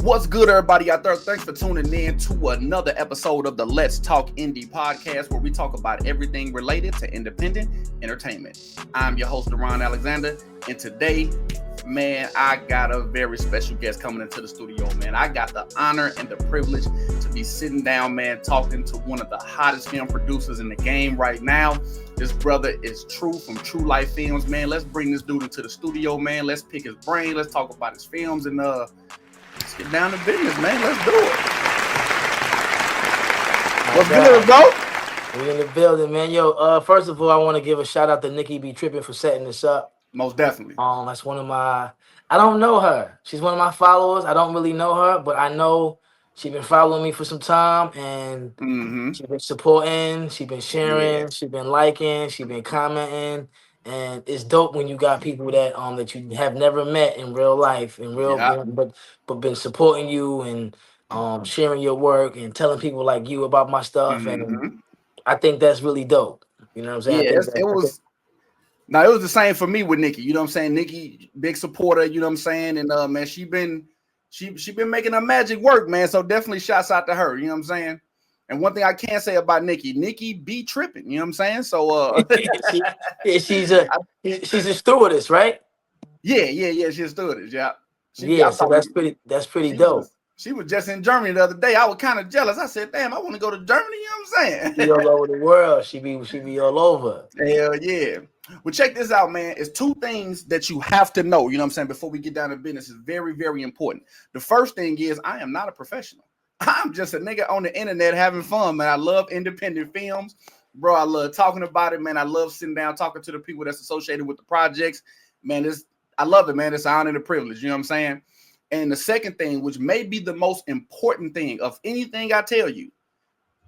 What's good, everybody out there? Thanks for tuning in to another episode of the Let's Talk Indie podcast, where we talk about everything related to independent entertainment. I'm your host, Ron Alexander, and today, man, I got a very special guest coming into the studio, man. I got the honor and the privilege to be sitting down, man, talking to one of the hottest film producers in the game right now. This brother is True from True Life Films, man. Let's bring this dude into the studio, man. Let's pick his brain. Let's talk about his films and let's get down to business, man. Let's do it. What's good, bro? We in the building, man. Yo, first of all, I want to give a shout out to Nikki B. Trippin for setting this up. Most definitely. That's one of my. I don't know her. She's one of my followers. I don't really know her, but I know she's been following me for some time, and she's been supporting. She's been sharing. She's been liking. She's been commenting. And it's dope when you got people that that you have never met in real life, but been supporting you and sharing your work and telling people like you about my stuff. And I think that's really dope. You know what I'm saying? Yeah, it was the same for me with Nikki. You know what I'm saying? Nikki, big supporter, you know what I'm saying? And man, she been making her magic work, man. So definitely shouts out to her, you know what I'm saying? And one thing I can say about Nikki be tripping, you know what I'm saying? So she's a stewardess, right? Yeah, she's a stewardess, yeah. So that's pretty dope. She was just in Germany the other day. I was kind of jealous. I said, damn, I want to go to Germany, you know what I'm saying? She all over the world. She be all over. Hell yeah. Well, check this out, man. It's two things that you have to know, you know what I'm saying, before we get down to business. Is very, very important. The first thing is I am not a professional. I'm just a nigga on the internet having fun, man. I love independent films. Bro, I love talking about it, man. I love sitting down talking to the people that's associated with the projects. Man, I love it, man. It's an honor and a privilege, you know what I'm saying? And the second thing, which may be the most important thing of anything I tell you,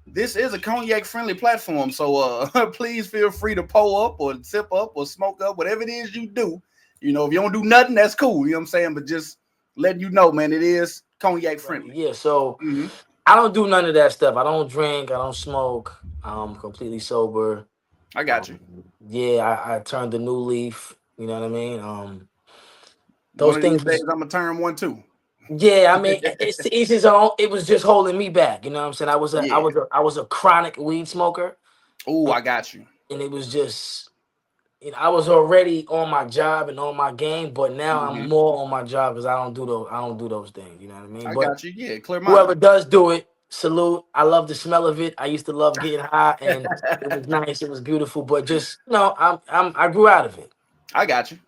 this is a cognac-friendly platform, so please feel free to pull up or sip up or smoke up, whatever it is you do. You know, if you don't do nothing, that's cool, you know what I'm saying? But just letting you know, man, it is cognac-friendly. Yeah, so I don't do none of that stuff. I don't drink. I don't smoke. I'm completely sober. I got you. I turned a new leaf. You know what I mean? Those things days I'm gonna turn one too. Yeah, I mean, it's his own. It was just holding me back. You know what I'm saying? I was a chronic weed smoker. Oh, I got you. And it was just, I was already on my job and on my game, but now I'm more on my job because I don't do those things. You know what I mean? I got you. Yeah, clear mind. Whoever does do it, salute. I love the smell of it. I used to love getting high, and it was nice. It was beautiful, but just I grew out of it. I got you.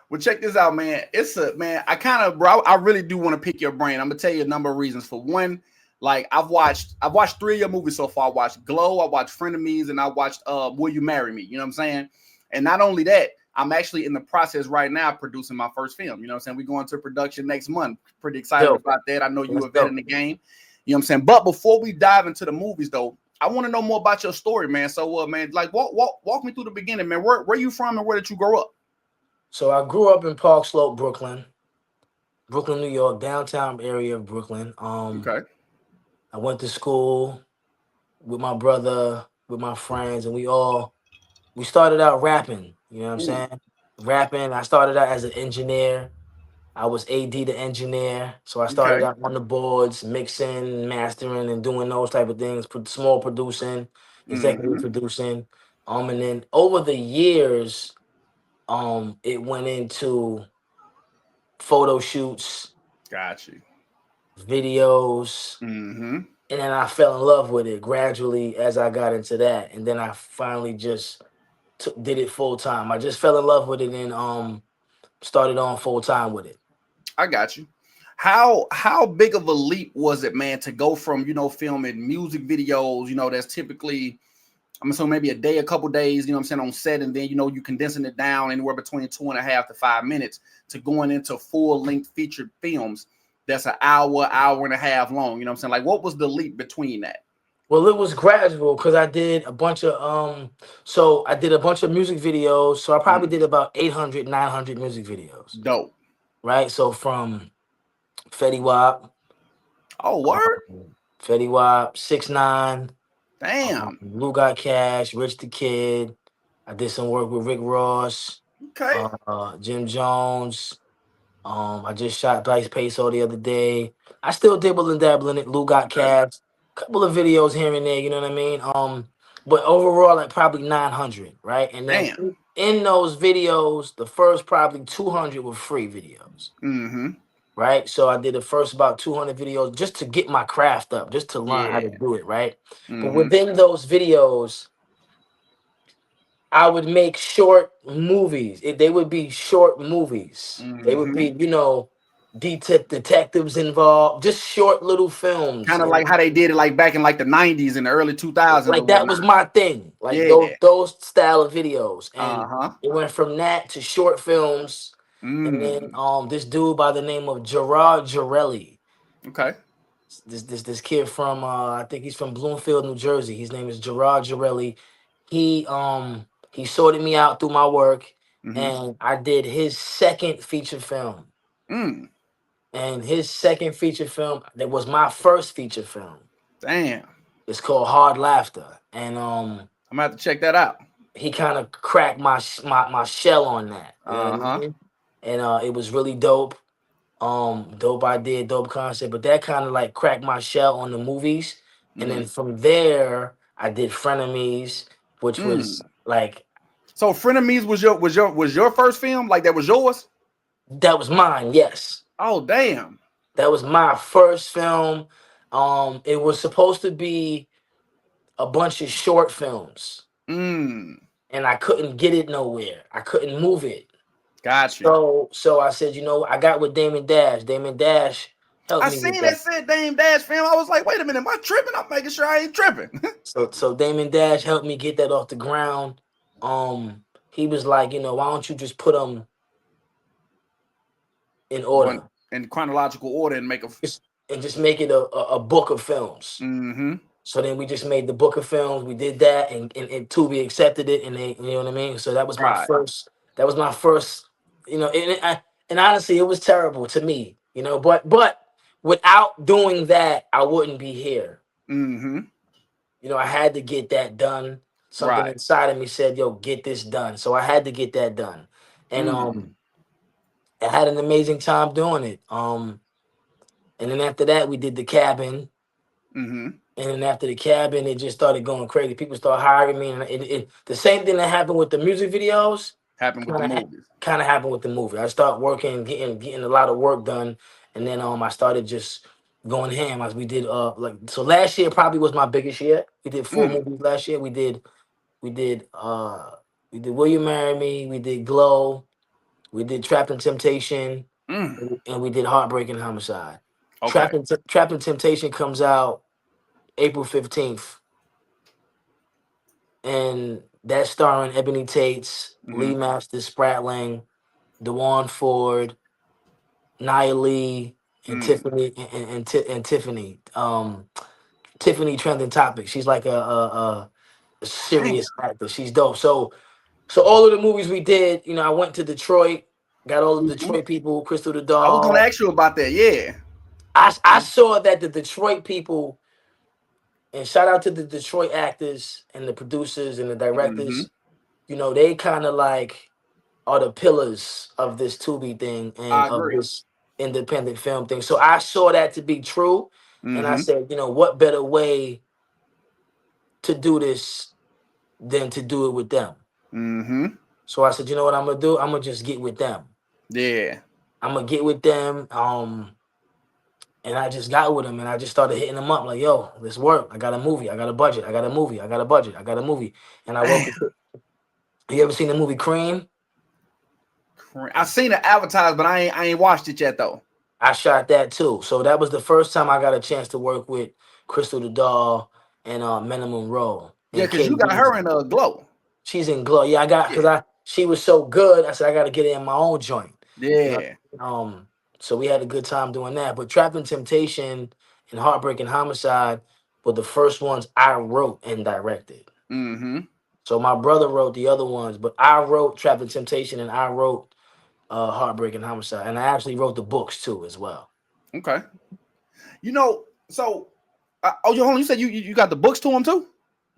Well, check this out, man. I really do want to pick your brain. I'm gonna tell you a number of reasons. For one, like I've watched 3 of your movies so far. I watched Glow, I watched Frenemies, and I watched Will You Marry Me? You know what I'm saying? And not only that, I'm actually in the process right now producing my first film. You know what I'm saying? We're going to production next month. Pretty excited about that. I know you a vet in the game. You know what I'm saying? But before we dive into the movies, though, I want to know more about your story, man. So, man, like walk me through the beginning, man. Where you from and where did you grow up? So I grew up in Park Slope, Brooklyn, New York, downtown area of Brooklyn. Okay. I went to school with my brother, with my friends, and we started out rapping. You know what I'm saying? Rapping. I started out as an engineer. I was AD the engineer. So I started out on the boards, mixing, mastering, and doing those type of things, small producing, executive producing. And then over the years, it went into photo shoots, got you, videos, and then I fell in love with it gradually as I got into that, and then I finally just did it full time. I just fell in love with it and started on full time with it. I got you. How big of a leap was it, man, to go from filming music videos, that's typically, I'm assuming maybe a day, a couple days, you know what I'm saying, on set, and then, you condensing it down anywhere between 2.5 to 5 minutes to going into full-length featured films that's an hour and a half long, you know what I'm saying? Like, what was the leap between that? Well, it was gradual because I did a bunch of music videos. So I probably did about 800, 900 music videos. Dope. Right? So from Fetty Wap. Oh, word? Fetty Wap, 6ix9ine. Damn. Lou Got Cash, Rich the Kid. I did some work with Rick Ross. Okay. Jim Jones. I just shot Dice Peso the other day. I still dibble and dabble in it. Lou got Okay. calves. Couple of videos here and there, you know what I mean? But overall, like probably 900, right? And then Damn. in those videos, the first probably 200 were free videos, Mm-hmm. right? So I did the first about 200 videos just to get my craft up, just to learn how to Yeah. do it, right? But Mm-hmm. within those videos, I would make short movies. They would be short movies. They would Mm-hmm. be, detectives involved, just short little films. Kind of like how they did it like back in like the 90s and the early 2000s or Like that whatnot. was my thing. Like Yeah. those style of videos. And Uh-huh. it went from that to short films. And then Mm. this dude by the name of Gerard Jarelli. Okay. This kid from I think he's from Bloomfield, New Jersey. His name is Gerard Jarelli. He sorted me out through my work, Mm-hmm. and I did his second feature film. Mm. And his second feature film that was my first feature film. Damn. It's called Hard Laughter, and I'm gonna have to check that out. he kind of cracked my shell on that. You know what I Uh-huh. mean? And it was really dope. Dope idea, dope concept, but that kind of like cracked my shell on the movies. And Mm-hmm. then from there, I did Frenemies, which Mm. was like So Frenemies was your first film? Like that was yours? that was mine. Yes, Oh damn. that was my first film. It was supposed to be a bunch of short films, Mm. and I couldn't get it nowhere. I couldn't move it. Got you. So I said, I got with Damon Dash. Damon Dash helped I me with seen that. that said Dame Dash film. I was like, wait a minute, am I tripping? I'm making sure I ain't tripping. So Damon Dash helped me get that off the ground. He was like, why don't you just put them in One order, in chronological order and make a. just and just make it a book of films. Mm-hmm. So then we just made the book of films. We did that, and Tubi accepted it, and they, you know what I mean. So that was my Right. first. That was my first. And honestly, it was terrible to me. But without doing that, I wouldn't be here. Mm-hmm. I had to get that done. Something Right. inside of me said, "Yo, get this done." So I had to get that done, and Mm. I had an amazing time doing it. And then after that, we did the cabin, Mm-hmm. and then after the cabin, it just started going crazy. People started hiring me, and the same thing that happened with the music videos Happened with the kind of movies. kind of happened with the movie. I started working, getting a lot of work done, and then I started just going ham as we did last year probably was my biggest year. We did four Mm. movies last year. We did we did Will You Marry Me, we did Glow, we did Trapped in Temptation, Mm. and we did Heartbreaking Homicide. Okay. Trapped in Temptation comes out April 15th, and that's starring Ebony Tates, Mm-hmm. Lee Masters Spratling, Dewan Ford, Nia Lee, and Mm. Tiffany and Tiffany. Tiffany trending topic. She's like a Damn. serious actor. She's dope. So all of the movies we did, I went to Detroit, got all of the Mm-hmm. Detroit people, Crystal the I was gonna Doll. ask you about that. Yeah. I saw that the Detroit people, and shout out to the Detroit actors and the producers and the Mm-hmm. directors, they kind of like are the pillars of this Tubi thing and I of agree. this independent film thing. So I saw that to be true. And I Mm-hmm. said, what better way to do this than to do it with them? Mm-hmm. So I said, you know what I'm gonna do? I'm gonna just get with them. Yeah. I'm gonna get with them. And I just got with them and I just started hitting them up like, yo, let's work. I got a movie. I got a budget. I got a movie. I got a budget. I got a movie. And I work Damn. with. You ever seen the movie Cream? I seen it advertised, but I ain't watched it yet though. I shot that too. So that was the first time I got a chance to work with Crystal the Doll and Minimum Role Yeah, and because you Kate got her Beasley. in a glow. She's in Glow. Yeah, I got Yeah. because she was so good. I said I got to get it in my own joint. You know. Yeah. So we had a good time doing that. But Trapped in Temptation and Heartbreaking Homicide were the first ones I wrote and directed. Mm-hmm. So my brother wrote the other ones, but I wrote Trapped in Temptation and I wrote Heartbreaking Homicide, and I actually wrote the books too as well. Okay. So hold on, you said you got the books to him too?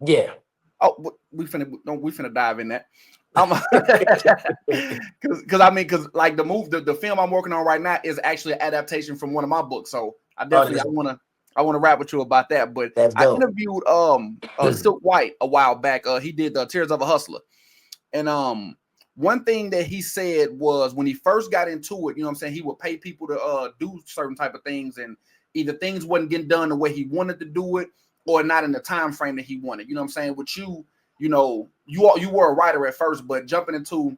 Yeah. Oh, we finna no, we finna dive in that. I'm because I mean because like the film I'm working on right now is actually an adaptation from one of my books. So I Oh, definitely I wanna rap with you about that. But that's I dope. interviewed Silk White a while back. He did the Tears of a Hustler. And one thing that he said was when he first got into it, you know what I'm saying, he would pay people to do certain type of things, and either things wasn't getting done the way he wanted to do it or not in the time frame that he wanted. You know what I'm saying? With you, you know, you were a writer at first, but jumping into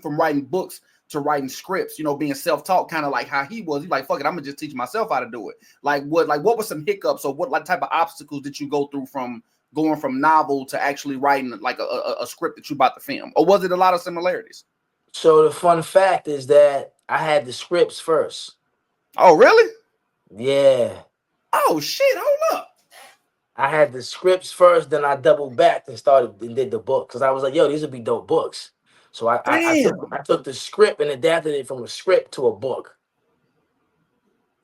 from writing books to writing scripts, you know, being self-taught, kind of like how he was. He's like, fuck it, I'm gonna just teach myself how to do it. What were some hiccups or what like type of obstacles did you go through from going from novel to actually writing like a script that you about to film? Or was it a lot of similarities? So the fun fact is that I had the scripts first. Oh, really? Yeah. Oh shit, hold up. I had the scripts first, then I doubled back and started and did the book because I was like, "Yo, these would be dope books." So Damn. I took the script and adapted it from a script to a book.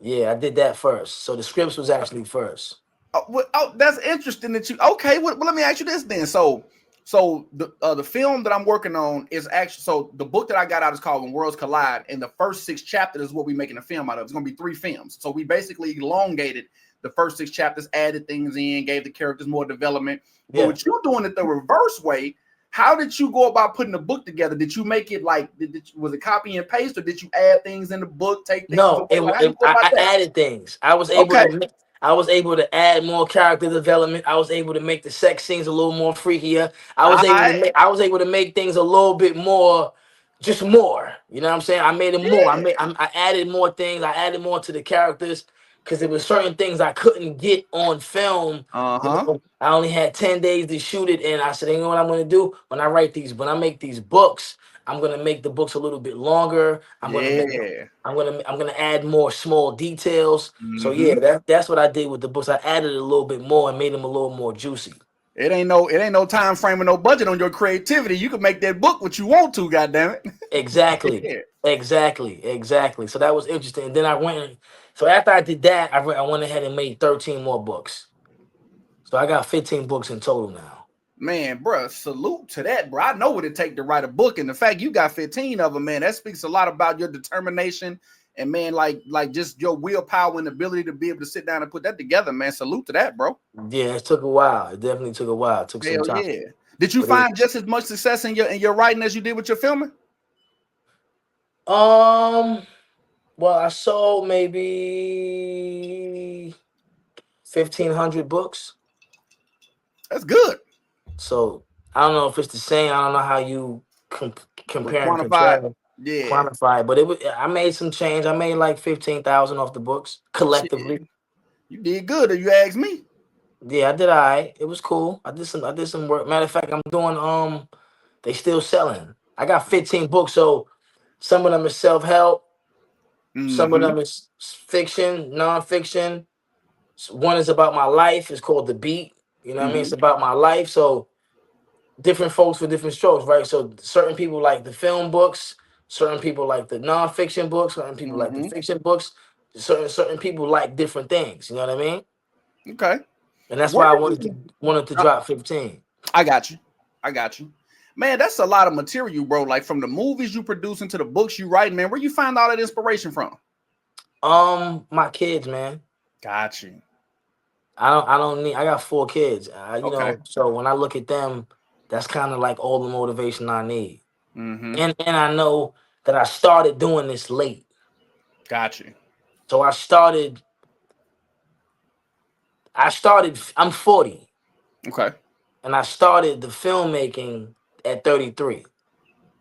Yeah, I did that first. So the scripts was actually first. That's interesting that you. Okay, well, let me ask you this then. So the film that I'm working on is actually so the book that I got out is called When Worlds Collide, and the first 6 chapters is what we're making a film out of. It's gonna be 3 films. So we basically elongated the first 6 chapters, added things in, gave the characters more development. But Yeah. with you doing it the reverse way, how did you go about putting the book together? Did you make it like was it copy and paste, or did you add things in the book, take things No, away? Like how you go about I that? added things. Okay. I was able to add more character development. I was able to make the sex scenes a little more freakier. All right. I was able to make things a little bit more, just more. You know what I'm saying? I made it more. Yeah. I added more things. I added more to the characters because there were certain things I couldn't get on film. You Uh-huh. know, I only had 10 days to shoot it, and I said, you know what I'm going to do when I make these books. I'm gonna make the books a little bit longer. Yeah. I'm gonna add more small details. So yeah, Mm-hmm. that's what I did with the books. I added a little bit more and made them a little more juicy. It ain't no time frame or no budget on your creativity. You can make that book what you want to, goddamn it. Exactly. Yeah. Exactly. So that was interesting. And then so after I did that, I went ahead and made 13 more books. So I got 15 books in total now. Man, bro, salute to that, bro. I know what it take to write a book, and the fact you got 15 of them, man, that speaks a lot about your determination and man, like just your willpower and ability to be able to sit down and put that together, man. Salute to that, bro. Yeah, it took a while. It definitely took a while. It took some Hell time. yeah. Did you But it find just as much success in your writing as you did with your filming? um well, I sold maybe 1,500 books. That's good. So I don't know if it's the same. I don't know how you With compare and quantified, contrast, yeah. quantify it, but it was, I made some change. I made like 15,000 off the books Shit. collectively. You did good, if you ask me. Yeah, I did. All right, it was cool. I did some work. Matter of fact, I'm doing they still selling. I got 15 books, so some of them is self help, some of Mm-hmm. them is fiction, nonfiction. One is about my life. It's called The Beat. You know what I mean? It's Mm-hmm. about my life. So different folks for different strokes, right? So certain people like the film books, certain people like the nonfiction books, certain people like the Mm-hmm. fiction books, certain people like different things. You know what I mean? Okay. And that's Where why I did you wanted to drop 15. I got you. I got you. Man, that's a lot of material, bro. Like from the movies you producing to the books you write, man. Where you find all that inspiration from? My kids, man. Got you. I don't need. I got 4 kids. You Okay. know, so when I look at them, that's kind of like all the motivation I need. Mm-hmm. And I know that I started doing this late. Got you. So I'm 40 Okay. and I started the filmmaking at 33.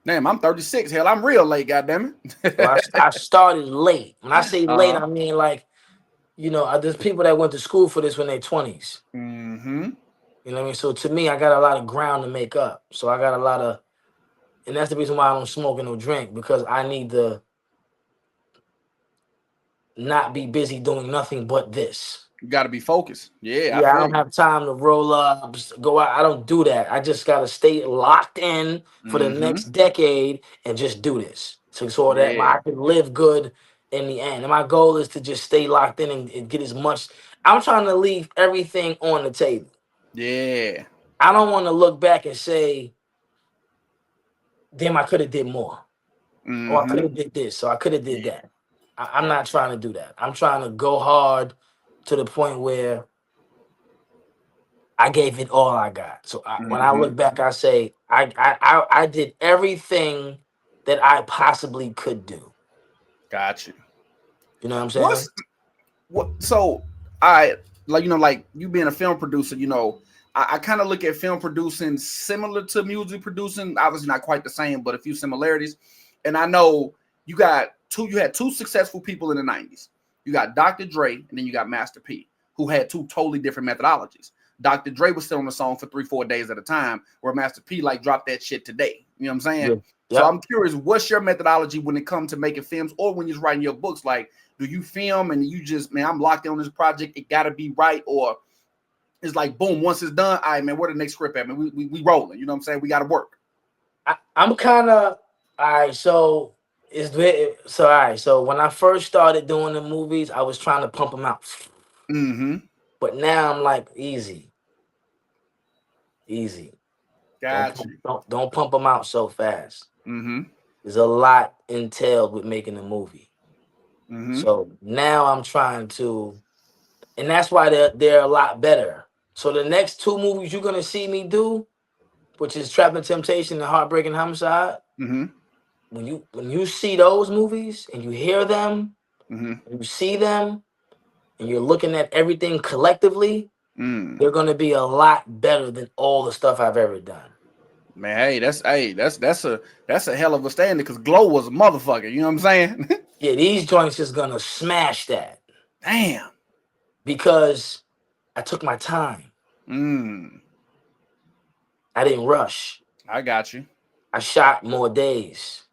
Damn, I'm 36. Hell, I'm real late, goddamn So it. I started late. When I say late, uh-huh. I mean like, you know, there's people that went to school for this when they're 20s. Mm-hmm. You know what I mean? So to me, I got a lot of ground to make up. So I got a lot of, and that's the reason why I don't smoke and no drink, because I need to not be busy doing nothing but this. You gotta be focused. Yeah, I Yeah, I feel don't you. have time to roll up, go out. I don't do that. I just gotta stay locked in for the Mm-hmm. next decade and just do this. So that Yeah. I can live good in the end. And my goal is to just stay locked in and get as much. I'm trying to leave everything on the table. Yeah. I don't want to look back and say, damn, I could have did more. Or I could have did this, so I could have did that. I'm not trying to do that. I'm trying to go hard to the point where I gave it all I got. So when I look back, I say I did everything that I possibly could do. Got you. You know what I'm saying? What's what? So I like like you being a film producer. I kind of look at film producing similar to music producing. Obviously not quite the same, but a few similarities. And I know you had two successful people in the 90s. You got Dr. Dre and then you got Master P, who had two totally different methodologies. Dr. Dre was still on the song for 3-4 days at a time, where Master P like dropped that shit today. You know what I'm saying? Yeah. So I'm curious, what's your methodology when it comes to making films or when you're writing your books? Like, do you film and you just, man, I'm locked in on this project, it gotta be right, or it's like boom, once it's done, all right, man, where the next script at? Man, we rolling. You know what I'm saying? We gotta work. I'm kind of all right. So all right. So when I first started doing the movies, I was trying to pump them out. But now I'm like, easy. Got you. Don't pump them out so fast. There's a lot entailed with making a movie. So now I'm trying to, and that's why they're a lot better. So the next two movies you're gonna see me do, which is Trap and Temptation and Heartbreaking Homicide. When you see those movies and you hear them, and you see them, and you're looking at everything collectively, they're gonna be a lot better than all the stuff I've ever done. Man, that's a hell of a standing because Glow was a motherfucker. You know what I'm saying? Yeah, these joints is gonna smash that. Damn. Because I took my time. I didn't rush. I got you. I shot more days.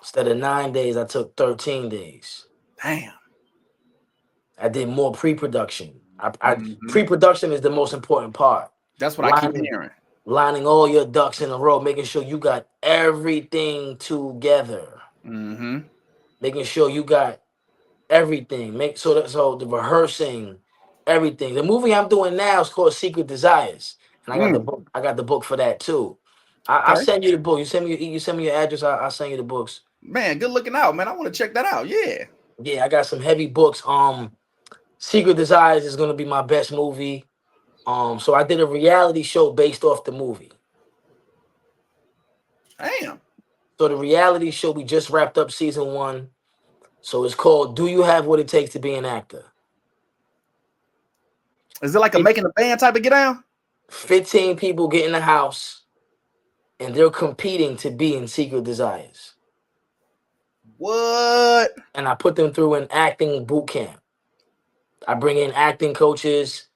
Instead of 9 days, I took 13 days. Damn. I did more pre-production. Pre-production is the most important part. That's what I keep hearing. Lining all your ducks in a row, making sure you got everything together. Making sure you got everything. So the rehearsing, everything. The movie I'm doing now is called Secret Desires, and I got the book. I got the book for that too. I'll send you the book. You send me your address. I'll send you the books. Man, good looking out, man. I want to check that out. Yeah, I got some heavy books. Secret Desires is gonna be my best movie. So I did a reality show based off the movie. Damn. So the reality show, we just wrapped up season 1. So it's called "Do You Have What It Takes to Be an Actor?" Is it like a making a band type of get down? 15 people get in the house, and they're competing to be in Secret Desires. What? And I put them through an acting boot camp. I bring in acting coaches,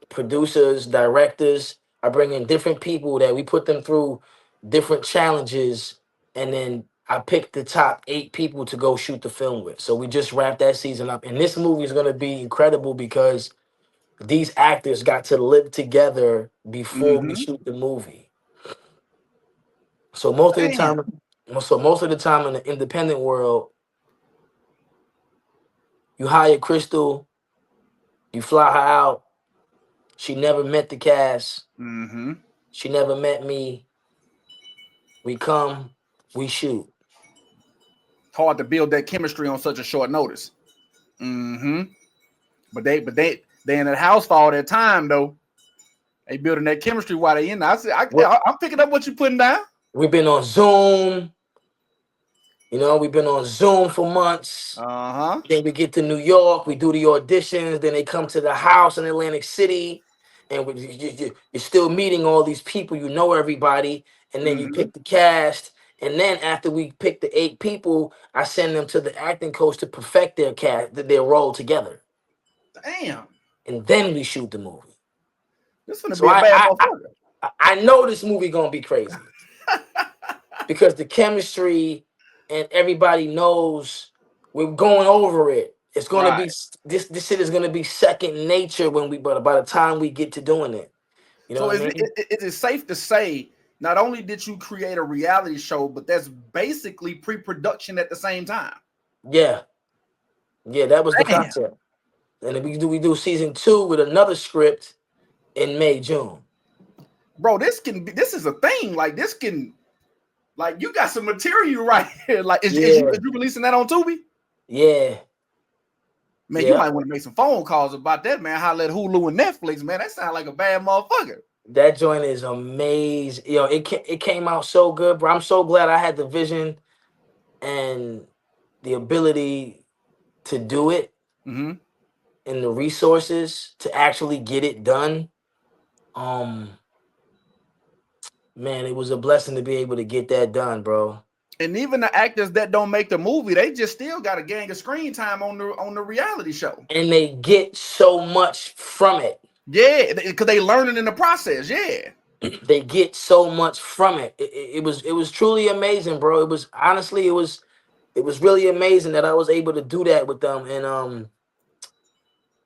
producers, directors. I bring in different people that we put them through different challenges, and then I picked the top 8 people to go shoot the film with. So we just wrapped that season up, and this movie is going to be incredible because these actors got to live together before we shoot the movie. So most of the time in the independent world, you hire Crystal, you fly her out. She never met the cast. She never met me. We come, we shoot. Hard to build that chemistry on such a short notice. But they in the house for all that time though. They building that chemistry while they in there. I'm picking up what you're putting down. We've been on Zoom. We've been on Zoom for months. Then we get to New York. We do the auditions. Then they come to the house in Atlantic City. And you're still meeting all these people. You know everybody. And then you pick the cast. And then after we pick the 8 people, I send them to the acting coach to perfect their role together. Damn. And then we shoot the movie. This is gonna be a bad motherfucker. I know this movie gonna be crazy. Because the chemistry and everybody knows we're going over it. It's gonna be this shit is gonna be second nature by the time we get to doing it. You know what I mean? Is it safe to say not only did you create a reality show, but that's basically pre-production at the same time? Yeah, that was the concept. And then we do season 2 with another script, in May, June. Bro, this is a thing. Like this can, like you got some material right here. Like is you releasing that on Tubi? Yeah. Man, you might want to make some phone calls about that, man. Holla at Hulu and Netflix, man. That sounds like a bad motherfucker. That joint is amazing. Yo, it came out so good, bro. I'm so glad I had the vision and the ability to do it, and the resources to actually get it done. Man, it was a blessing to be able to get that done, bro. And even the actors that don't make the movie, they just still got a gang of screen time on the reality show, and they get so much from it. Yeah, because they learning in the process. Yeah, they get so much from it. It was truly amazing, bro. It was honestly, it was really amazing that I was able to do that with them, and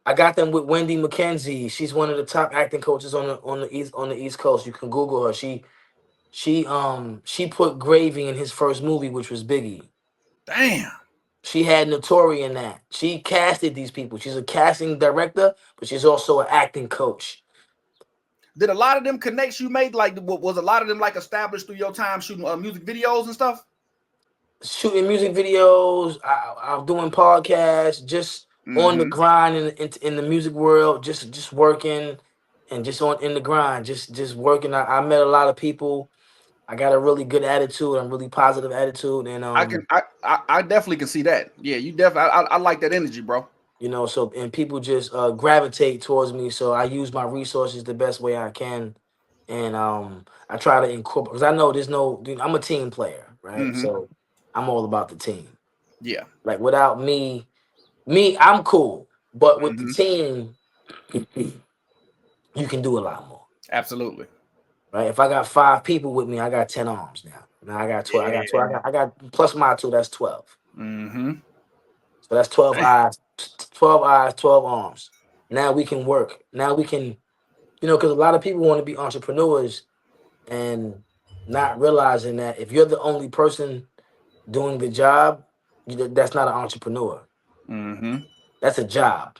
I got them with Wendy McKenzie. She's one of the top acting coaches on the East Coast. You can Google her. She put Gravy in his first movie, which was Biggie. Damn. She had Notori in that. She casted these people. She's a casting director, but she's also an acting coach. Did a lot of them connects you made, like, was a lot of them like established through your time shooting music videos and stuff? Shooting music videos, I'm doing podcasts, just on the grind in the music world, just working and just in the grind, just working. I met a lot of people. I got a really good attitude. I'm really positive attitude, and I definitely can see that. Yeah, you definitely. I like that energy, bro. You know, so and people just gravitate towards me. So I use my resources the best way I can, and I try to incorporate because I know I'm a team player, right? So I'm all about the team. Yeah. Like without me, I'm cool, but with the team, you can do a lot more. Absolutely. Right. If I got 5 people with me, I got 10 arms now. Now I got 12. Yeah. I got 12. I got plus my 2. That's 12. So that's 12 eyes. 12 eyes, 12 arms. Now we can work. Now we can, because a lot of people want to be entrepreneurs and not realizing that if you're the only person doing the job, that's not an entrepreneur. That's a job.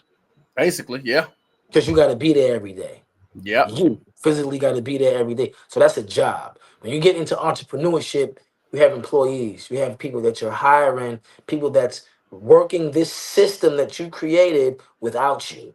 Basically, yeah. Because you got to be there every day. Yeah. You physically got to be there every day. So that's a job. When you get into entrepreneurship, you have employees. You have people that you're hiring, people that's working this system that you created without you.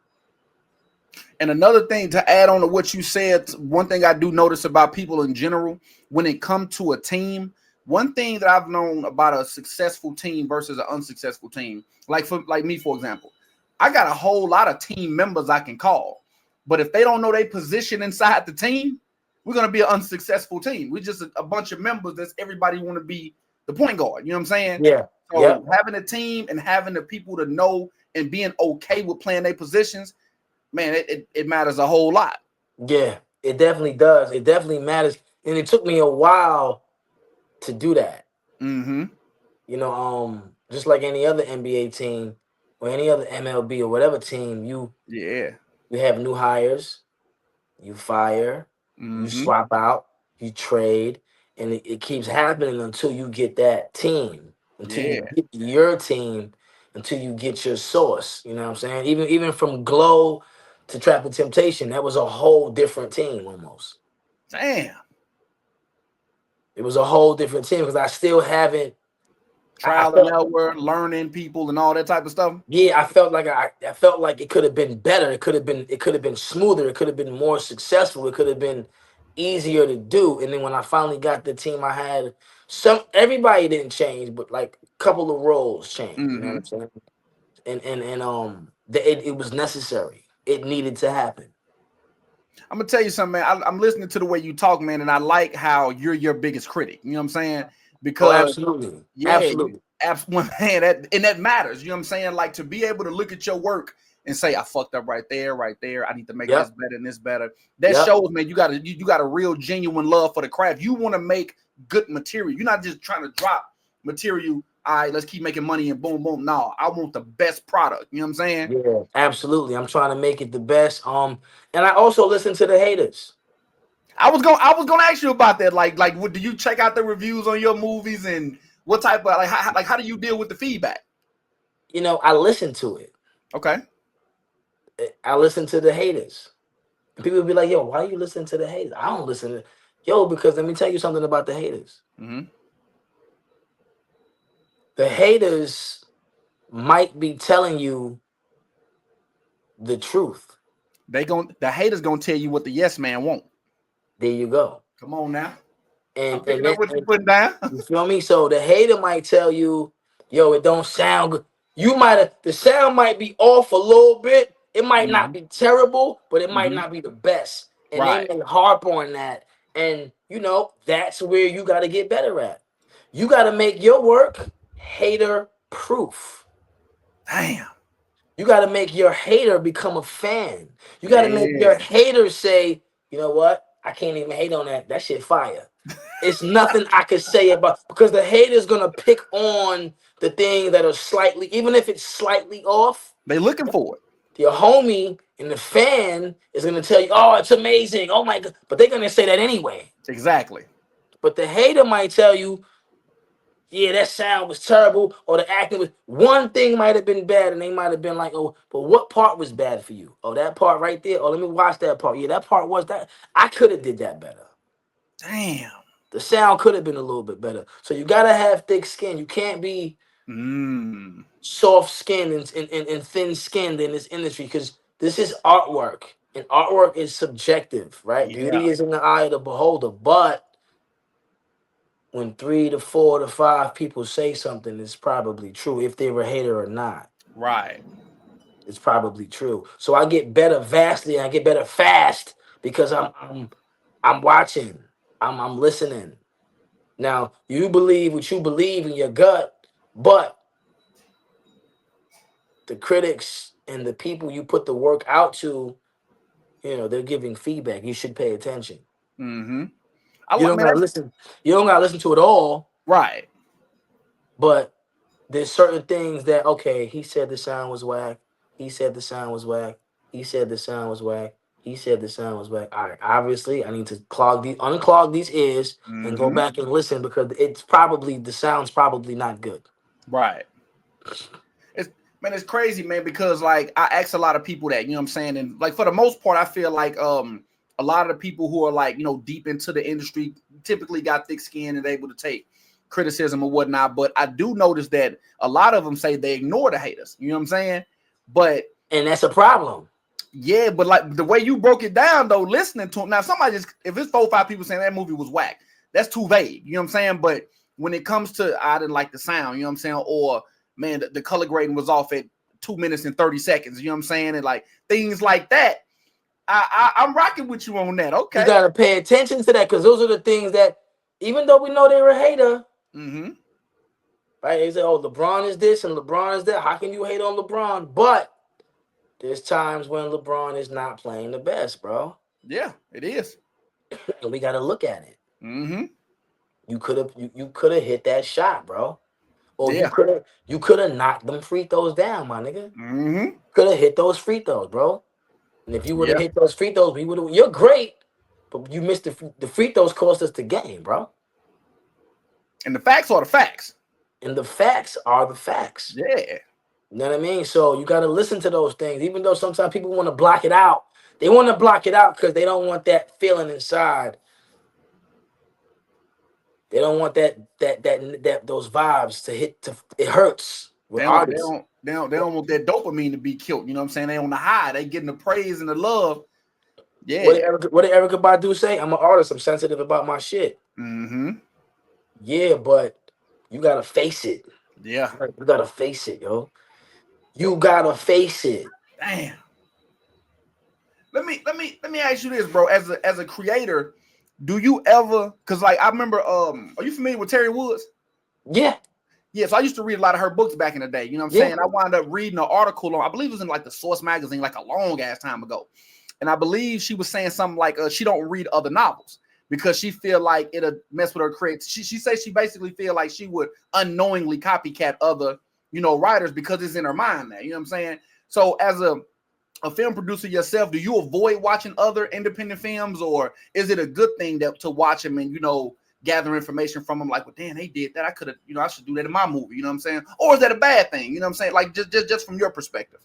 And another thing to add on to what you said, one thing I do notice about people in general, when it comes to a team, one thing that I've known about a successful team versus an unsuccessful team, like me, for example, I got a whole lot of team members I can call. But if they don't know their position inside the team, we're going to be an unsuccessful team. We're just a bunch of members that's everybody want to be the point guard. You know what I'm saying? Yeah. So having a team and having the people to know and being okay with playing their positions, man, it matters a whole lot. Yeah, it definitely does. It definitely matters. And it took me a while to do that. Just like any other NBA team or any other MLB or whatever team, you have new hires, you fire, you swap out, you trade, and it keeps happening until you get that team, until you get your team, until you get your source. You know what I'm saying? Even from Glow to Trap and Temptation, that was a whole different team almost. Damn. It was a whole different team because I still haven't trial and error, learning people and all that type of stuff. Yeah, I felt like it could have been better. It could have been smoother. It could have been more successful. It could have been easier to do. And then when I finally got the team, I had everybody didn't change, but like a couple of roles changed. You know what I'm saying? And it was necessary. It needed to happen. I'm gonna tell you something, man. I'm listening to the way you talk, man, and I like how you're your biggest critic. You know what I'm saying? Because absolutely, absolutely. Man, that matters. You know what I'm saying? Like to be able to look at your work and say, I fucked up right there. I need to make this better and this better. That shows, man, you got a real genuine love for the craft. You want to make good material. You're not just trying to drop material. All right, let's keep making money and boom, boom. No, I want the best product. You know what I'm saying? Yeah, absolutely. I'm trying to make it the best. And I also listen to the haters. I was gonna ask you about that. Like, do you check out the reviews on your movies and what type of how do you deal with the feedback? I listen to it. Okay. I listen to the haters. And people be like, yo, why you listen to the haters? I don't listen to yo, because let me tell you something about the haters. Mm-hmm. The haters might be telling you the truth. The haters gonna tell you what the yes man want. There you go. Come on now. I'm And picking then up what you're putting down. you feel me? So the hater might tell you, yo, it don't sound good. You might have the sound might be off a little bit. It might not Mm-hmm. be terrible, but it might Mm-hmm. not be the best. And they Right. may harp on that. And that's where you gotta get better at. You gotta make your work hater proof. Damn. You got to make your hater become a fan. You got to make your Yeah. hater say, you know what? I can't even hate on that. That shit fire. It's nothing I could say about because the hater's gonna pick on the things that are slightly, even if it's slightly off. They looking for it. Your homie and the fan is gonna tell you, "Oh, it's amazing. Oh my god!" But they're gonna say that anyway. Exactly. But the hater might tell you, yeah, that sound was terrible, or the acting was one thing might have been bad, and they might have been like, oh, but what part was bad for you? Oh, that part right there. Oh, let me watch that part. Yeah, that part was that. I could have did that better. Damn. The sound could have been a little bit better. So you gotta have thick skin. You can't be soft skinned and thin skinned in this industry because this is artwork, and artwork is subjective, right? Yeah. Beauty is in the eye of the beholder, but when 3 to 4 to 5 people say something, it's probably true. If they were a hater or not, Right. it's probably true. So I get better vastly, and I get better fast because I'm watching, I'm listening. Now you believe what you believe in your gut, but the critics and the people you put the work out to, they're giving feedback. You should pay attention. Mm-hmm. You don't Man, gotta listen. You don't gotta listen to it all, right. but there's certain things that okay, he said the sound was whack. He said the sound was whack. He said the sound was whack. He said the sound was whack. All right, obviously, I need to unclog these ears and go Mm-hmm. back and listen because the sound's probably not good. Right. It's crazy, man, because like I ask a lot of people that, you know what I'm saying? And like for the most part, I feel like a lot of the people who are like, deep into the industry typically got thick skin and able to take criticism or whatnot. But I do notice that a lot of them say they ignore the haters. You know what I'm saying? And that's a problem. Yeah, but like the way you broke it down though, listening to them. Now, if it's 4 or 5 people saying that movie was whack, that's too vague. You know what I'm saying? But when it comes to I didn't like the sound, you know what I'm saying? Or man, the color grading was off at 2 minutes and 30 seconds. You know what I'm saying? And like things like that. I'm rocking with you on that. Okay. You gotta pay attention to that because those are the things that, even though we know they're a hater, Mm-hmm. right? They say, "Oh, LeBron is this and LeBron is that." How can you hate on LeBron? But there's times when LeBron is not playing the best, bro. Yeah, it is. And we gotta look at it. Mm-hmm. You could have hit that shot, bro. Or Yeah. you could have knocked them free throws down, my nigga. Mm-hmm. Could have hit those free throws, bro. And if you would have Yeah. hit those free throws, we would have. You're great, but you missed the free throws. Cost us the game, bro. And the facts are the facts. And the facts are the facts. Yeah. You know what I mean? So you got to listen to those things, even though sometimes people want to block it out. They want to block it out because they don't want that feeling inside. They don't want that those vibes to hit. It hurts with artists. They don't want that dopamine to be killed. You know what I'm saying? They on the high. They getting the praise and the love. Yeah. What did Erica Badu say? I'm an artist. I'm sensitive about my shit. Mm-hmm. Yeah, but you gotta face it. Yeah. You gotta face it, yo. You gotta face it. Damn. Let me ask you this, bro. As a creator, do you ever? Because like I remember, are you familiar with Terry Woods? Yeah. Yeah, so I used to read a lot of her books back in the day. You know what I'm saying? I wound up reading an article on, I believe it was in like the Source magazine, like a long ass time ago. And I believe she was saying something like she don't read other novels because she feel like it'll mess with her creativity. She says she basically feel like she would unknowingly copycat other, writers because it's in her mind now. You know what I'm saying? So as a film producer yourself, do you avoid watching other independent films, or is it a good thing to watch them and gather information from them? Like, well, damn, they did that. I could have, I should do that in my movie. You know what I'm saying? Or is that a bad thing? You know what I'm saying? Like just from your perspective.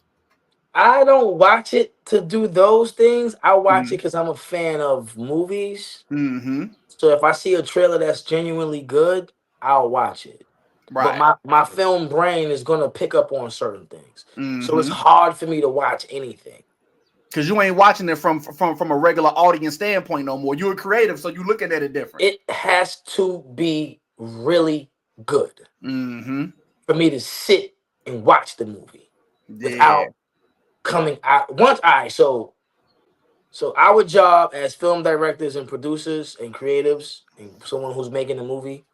I don't watch it to do those things. I watch it Mm-hmm. because I'm a fan of movies. Mm-hmm. So if I see a trailer that's genuinely good, I'll watch it. But Right. my film brain is gonna pick up on certain things. So it's Mm-hmm. hard for me to watch anything. Because you ain't watching it from a regular audience standpoint no more. You're creative, so you looking at it different. It has to be really good Mm-hmm. for me to sit and watch the movie Yeah. without coming out once I so our job as film directors and producers and creatives and someone who's making a movie,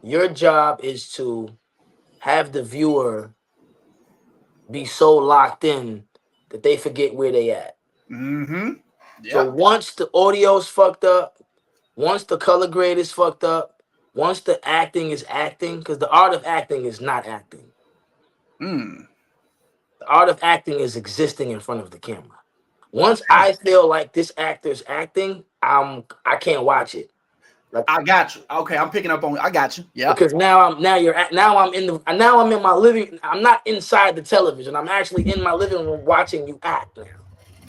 your job is to have the viewer be so locked in that they forget where they at. Mm-hmm. So Yep. once the audio's fucked up, once the color grade is fucked up, once the acting is acting, because the art of acting is not acting. Mm. The art of acting is existing in front of the camera. Once Damn. I feel like this actor's acting, I can't watch it. Like I got you. Okay, I'm picking up on. I got you. Yep. because now I'm in my living. I'm not inside the television. I'm actually in my living room watching you act now.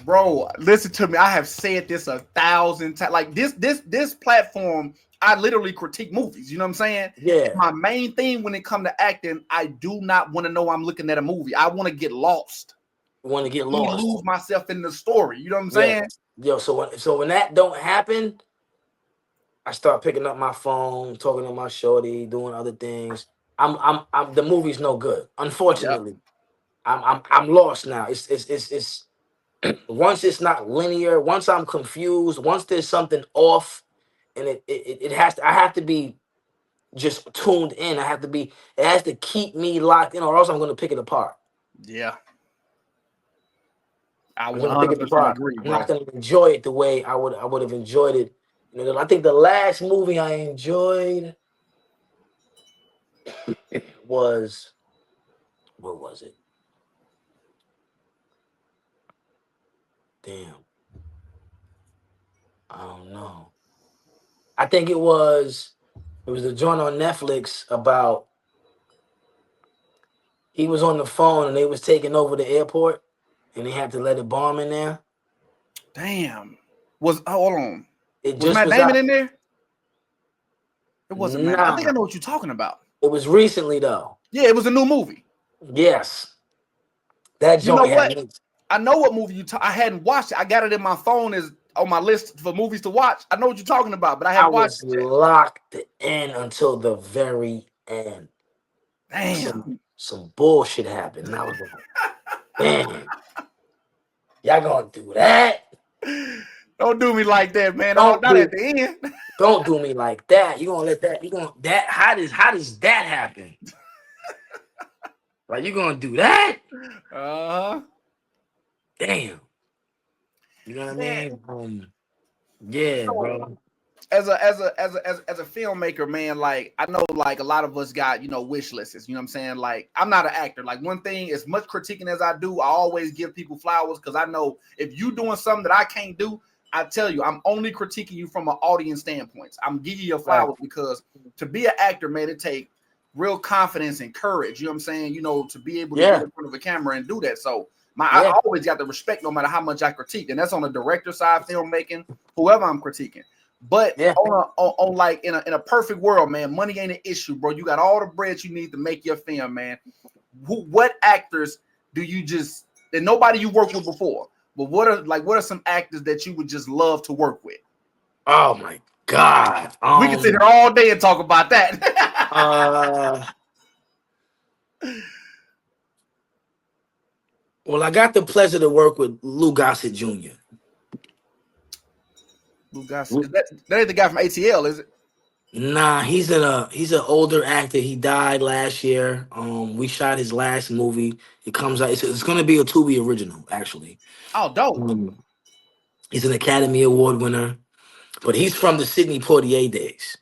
Bro, listen to me. I have said this 1,000 times. Like this platform, I literally critique movies. You know what I'm saying? Yeah, My main thing when it comes to acting, I do not want to know I'm looking at a movie. I want to get lost. want to get Me lost. lose myself in the story. You know what I'm Yeah, saying? yo. So when that don't happen, I start picking up my phone, talking to my shorty, doing other things. I'm the movie's no good. Yep. Unfortunately, I'm lost now. It's once it's not linear, once I'm confused, once there's something off, and it has to I have to be just tuned in. It has to keep me locked in, or else I'm gonna pick it apart. Yeah. I I'm gonna pick it 100% apart. agree, I'm not bro. gonna enjoy it the way I would have enjoyed it. You know, I think the last movie I enjoyed was what was it? Damn, I don't know. I think it was a joint on Netflix about he was on the phone and they was taking over the airport and they had to let a bomb in there. Damn. Hold on. It Was just Matt was Damon out. in there? It wasn't Matt. I think I Nah, know what you're talking about. it was recently though. Yeah, it was a new movie. Yes, that You know joint had what? me. I know what movie I hadn't watched it. I got it in my phone as on my list for movies to watch. I know what you're talking about, but I I haven't watched was it yet. locked in until the very end. Damn. Some bullshit happened, and I was like, "Damn, y'all gonna do that? Don't do me like that, man. Not Don't at do, the end. don't do me like that. You gonna let that? You gonna that? How does that happen? Like you gonna do that? Uh-huh. Damn, you know what I Man, mean? Yeah, so bro. as a filmmaker, man, like I know like a lot of us got, wish lists. You know what I'm saying? Like I'm not an actor. Like one thing, as much critiquing as I do, I always give people flowers because I know if you doing something that I can't do, I tell you, I'm only critiquing you from an audience standpoint. I'm giving you your Right. flowers because to be an actor, man, it take real confidence and courage. You know what I'm saying? To be able to get Yeah, in front of a camera and do that. So I yeah, always got the respect no matter how much I critique. And that's on the director side, filmmaking, whoever I'm critiquing. But yeah. on like in a perfect world, man, money ain't an issue, bro. You got all the bread you need to make your film, man. What actors do you just and nobody you worked with before? But what are some actors that you would just love to work with? Oh my god. We can sit here all day and talk about that. Uh. Well, I got the pleasure to work with Lou Gossett Jr. Who got is that ain't the guy from ATL, is it? Nah, he's an older actor. He died last year. We shot his last movie. It comes out. It's gonna be a Tubi original, actually. Oh, dope. Um, he's an Academy Award winner, but he's from the Sidney Poitier days.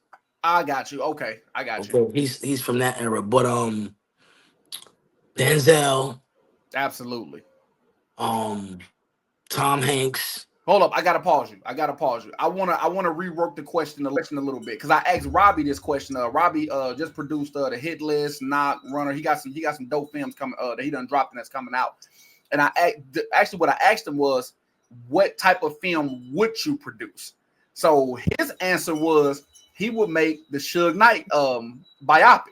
I got you. Okay, I got you. Okay, he's from that era. But Denzel, Absolutely. um, Tom Hanks. Hold up, I gotta pause you. I wanna rework the question a little bit because I asked Robbie this question. Robbie just produced the Hit List, Knock, Runner. He got some dope films coming that he done dropped and that's coming out. And actually what I asked him was, what type of film would you produce? So his answer was he would make the Suge Knight biopic.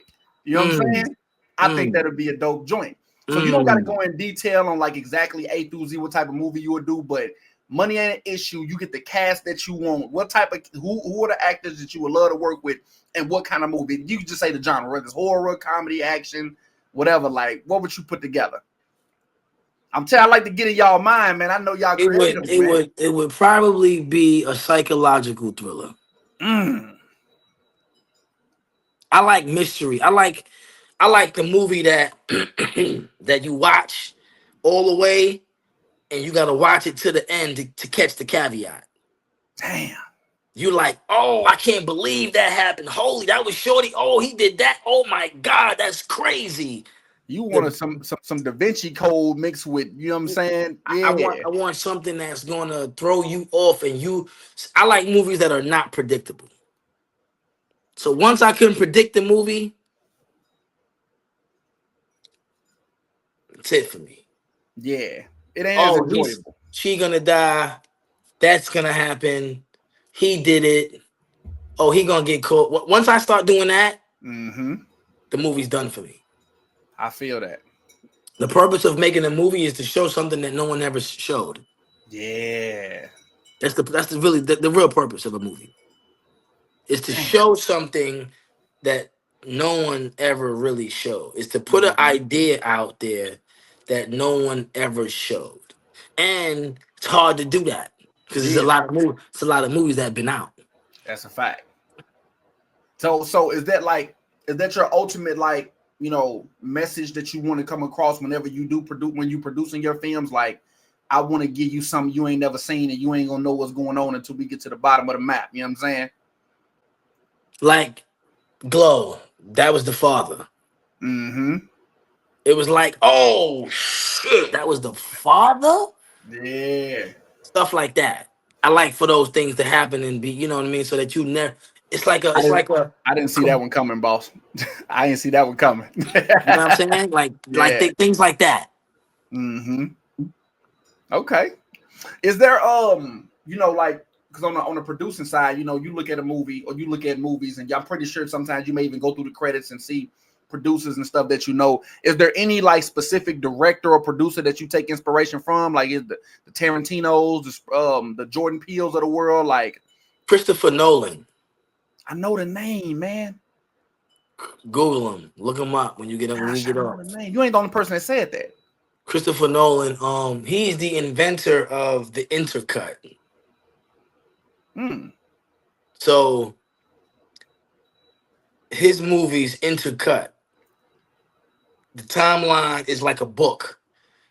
You know what I'm Mm, saying? I think mm, that'd be a dope joint. So you don't got to mm. go in detail on like exactly A through Z what type of movie you would do, but money ain't an issue. You get the cast that you want. What type of who are the actors that you would love to work with, and what kind of movie? You can just say the genre, whether it's horror, comedy, action, whatever. Like, what would you put together? I'm telling, I like to get in y'all mind, man. I know y'all It creative, would it man. would it would probably be a psychological thriller. Mm, I like mystery. I like the movie that that you watch all the way and you gotta watch it to the end to catch the caveat. damn. You like, oh, I can't believe that happened. Holy, that was Shorty. Oh, he did that. Oh my God, that's crazy. You wanted The, some Da Vinci Code mixed with, you know what I'm saying? I Yeah, want I want something that's gonna throw you off and you. I like movies that are not predictable. So once I can predict the movie, it's it for me. yeah. It ain't as Oh, he's enjoyable. she gonna die. That's gonna happen. He did it. Oh, he gonna get caught. Once I start doing that, Mm-hmm. the movie's done for me. I feel that. The purpose of making a movie is to show something that no one ever showed. Yeah. That's the real purpose of a movie is to Damn. show something that no one ever really showed. Is to put an Mm-hmm. idea out there that no one ever showed, and it's hard to do that because It there's a is. lot of movies. It's a lot of movies that have been out. That's a fact. So is that your ultimate like, message that you want to come across whenever you do produce when you producing your films? Like, I want to give you something you ain't never seen and you ain't gonna know what's going on until we get to the bottom of the map. You know what I'm saying? Like Glow, that was the father. Mm-hmm. It was like, oh shit, that was the father. Yeah. Stuff like that. I like for those things to happen and be, you know what I mean, so that you never. It's like a, I it's didn't like a, I didn't see that one coming, boss. I didn't see that one coming. you know what I'm saying, like Yeah. things like that. Mm-hmm. Okay. Is there like, because on the producing side, you look at a movie or you look at movies, and I'm pretty sure sometimes you may even go through the credits and see producers and stuff that you know. Is there any like specific director or producer that you take inspiration from? Like, is the Tarantinos, the Jordan Peels of the world? Like, Christopher Nolan. I know the name, man. Google him. Look him up when you get up. When you Gosh, I get know up. the name. You ain't the only person that said that. Christopher Nolan. He's the inventor of the intercut. Hmm. So his movies intercut. The timeline is like a book.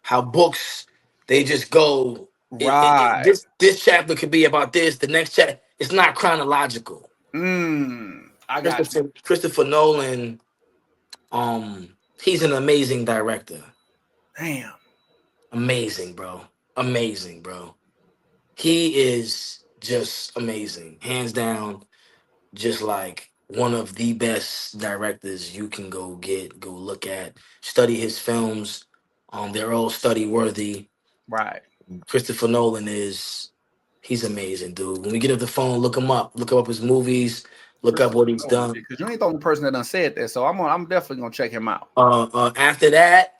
How books they just go. Right. This chapter could be about this. The next chapter. It's not chronological. I got you. Christopher Nolan. He's an amazing director. Damn. Amazing, bro. Amazing, bro. He is just amazing, hands down. Just like one of the best directors you can go look at, study his films. They're all study worthy. Right. Christopher Nolan he's amazing, dude. When we get off the phone, look up his movies, look up Christopher what he's Nolan, done. because you ain't the only person that done said that. So I'm definitely gonna check him out. After that,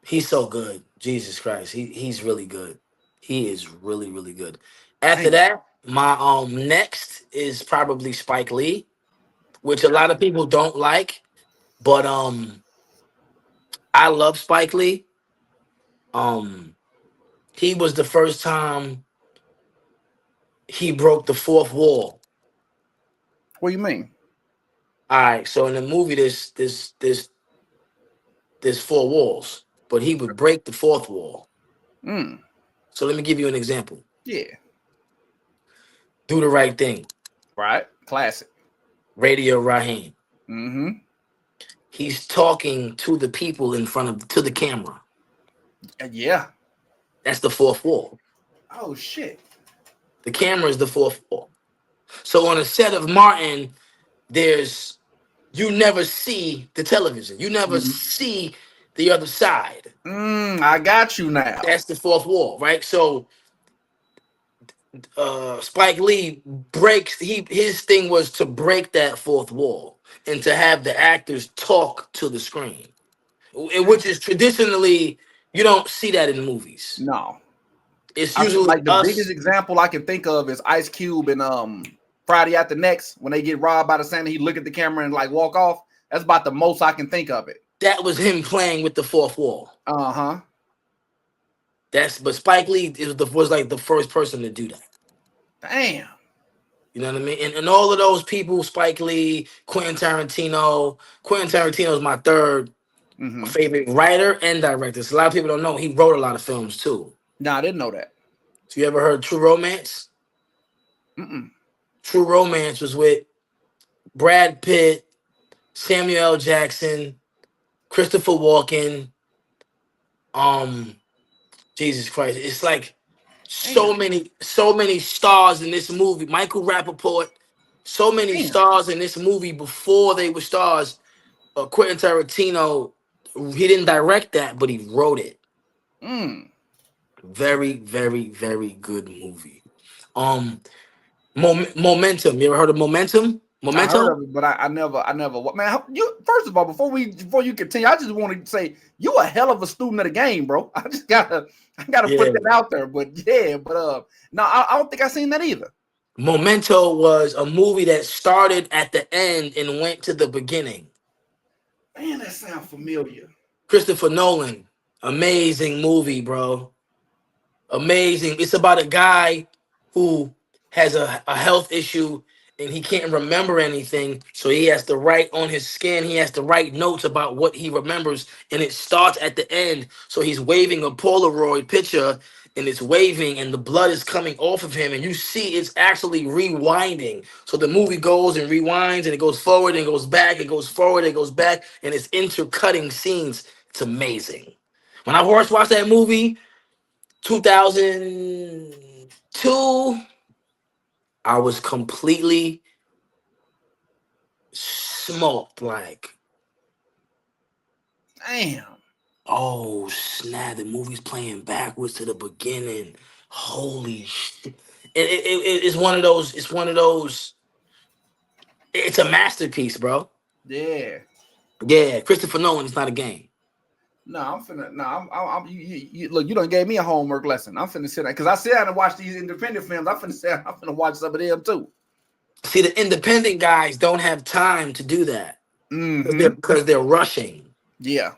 he's so good. Jesus Christ, he's really good. He is really really good. After Damn. that, my next is probably Spike Lee, which a lot of people don't like, but I love Spike Lee. Um, he was the first time he broke the fourth wall. What do you mean? All right, so in the movie, there's four walls, but he would break the fourth wall. Mm. So let me give you an example. Yeah. Do the right thing. Right. Classic. Radio Raheem. Mm-hmm. He's talking to the people to the camera. Yeah. That's the fourth wall. Oh shit. The camera is the fourth wall. So on a set of Martin, you never see the television. You never Mhm. see the other side. I got you now. That's the fourth wall, right? So Spike Lee breaks his thing was to break that fourth wall and to have the actors talk to the screen, which is traditionally you don't see that in movies. No. It's I feel usually like the biggest us. example I can think of is Ice Cube and Friday After Next when they get robbed by the Santa. He look at the camera and like walk off. That's about the most I can think of it. That was him playing with the fourth wall. Uh-huh. But Spike Lee was like the first person to do that. Damn. You know what I mean? And all of those people, Spike Lee, Quentin Tarantino. Quentin Tarantino is my third favorite writer and director. So a lot of people don't know he wrote a lot of films too. Nah, I didn't know that. So you ever heard True Romance? Mm-mm. True Romance was with Brad Pitt, Samuel L. Jackson, Christopher Walken. Jesus Christ. It's like so many stars in this movie. Michael Rappaport, so many Damn. stars in this movie before they were stars. Quentin Tarantino, he didn't direct that, but he wrote it. Very, very, very good movie. Momentum. You ever heard of Momentum? I heard Memento? of it, but I never, man. You first of all, before you continue, I just want to say you a hell of a student of the game, bro. I gotta put that out there. But no, I don't think I seen that either. Memento was a movie that started at the end and went to the beginning. Man, that sounds familiar. Christopher Nolan, amazing movie, bro. Amazing. It's about a guy who has a health issue and he can't remember anything. So he has to write on his skin. He has to write notes about what he remembers. And it starts at the end. So he's waving a Polaroid picture and it's waving and the blood is coming off of him. And you see it's actually rewinding. So the movie goes and rewinds and it goes forward and goes back. It goes forward, it goes back. And it's intercutting scenes. It's amazing. When I first watched that movie, 2002, I was completely smoked. Like, Damn. oh snap! The movie's playing backwards to the beginning. Holy shit! It's one of those. It's one of those. It's a masterpiece, bro. Yeah. Yeah, Christopher Nolan is not a game. No, I'm finna. No, I'm look, you done gave me a homework lesson. I'm finna sit down because I sit down and watch these independent films. I'm finna watch some of them too. See, the independent guys don't have time to do that Mm-hmm. because they're rushing. Yeah.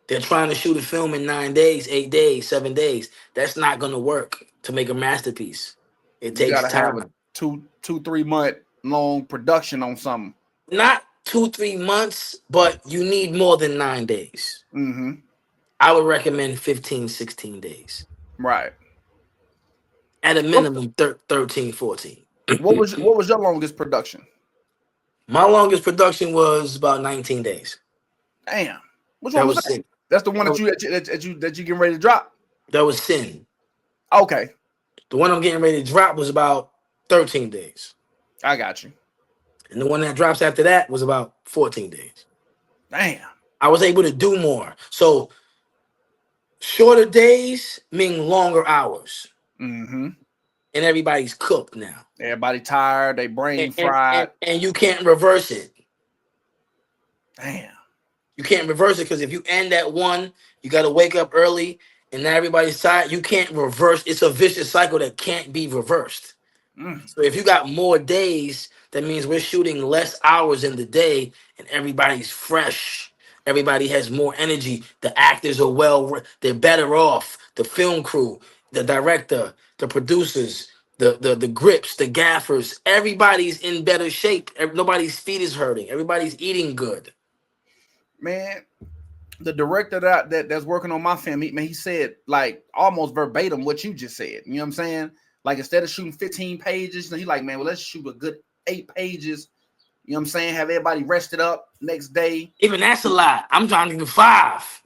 They're trying to shoot a film in 9 days, 8 days, 7 days. That's not going to work to make a masterpiece. It You takes gotta have a time. 3 month long production on something. Not 2-3 months, but you need more than 9 days. Mm-hmm. I would recommend 15, 16 days. Right. At a minimum, 13, 14. What was your longest production? My longest production was about 19 days. Damn. Which That one was was that? Sin. That's the one that you getting ready to drop. That was Sin. Okay. The one I'm getting ready to drop was about 13 days. I got you. And the one that drops after that was about 14 days. Damn. I was able to do more. So shorter days mean longer hours. Mm-hmm. And everybody's cooked now. Everybody tired, they brain fried. And you can't reverse it. Damn. You can't reverse it because if you end at 1, you got to wake up early and now everybody's tired. You can't reverse. It's a vicious cycle that can't be reversed. So if you got more days, that means we're shooting less hours in the day and everybody's fresh. Everybody has more energy. The actors are they're better off. The film crew, the director, the producers, the grips, the gaffers, everybody's in better shape. Nobody's feet is hurting. Everybody's eating good. Man, the director that's working on my film, he said like almost verbatim what you just said. You know what I'm saying? Like instead of shooting 15 pages, he's like, man, well, let's shoot a good 8 pages. You know what I'm saying? Have everybody rested up next day. Even that's a lot. I'm trying to do 5.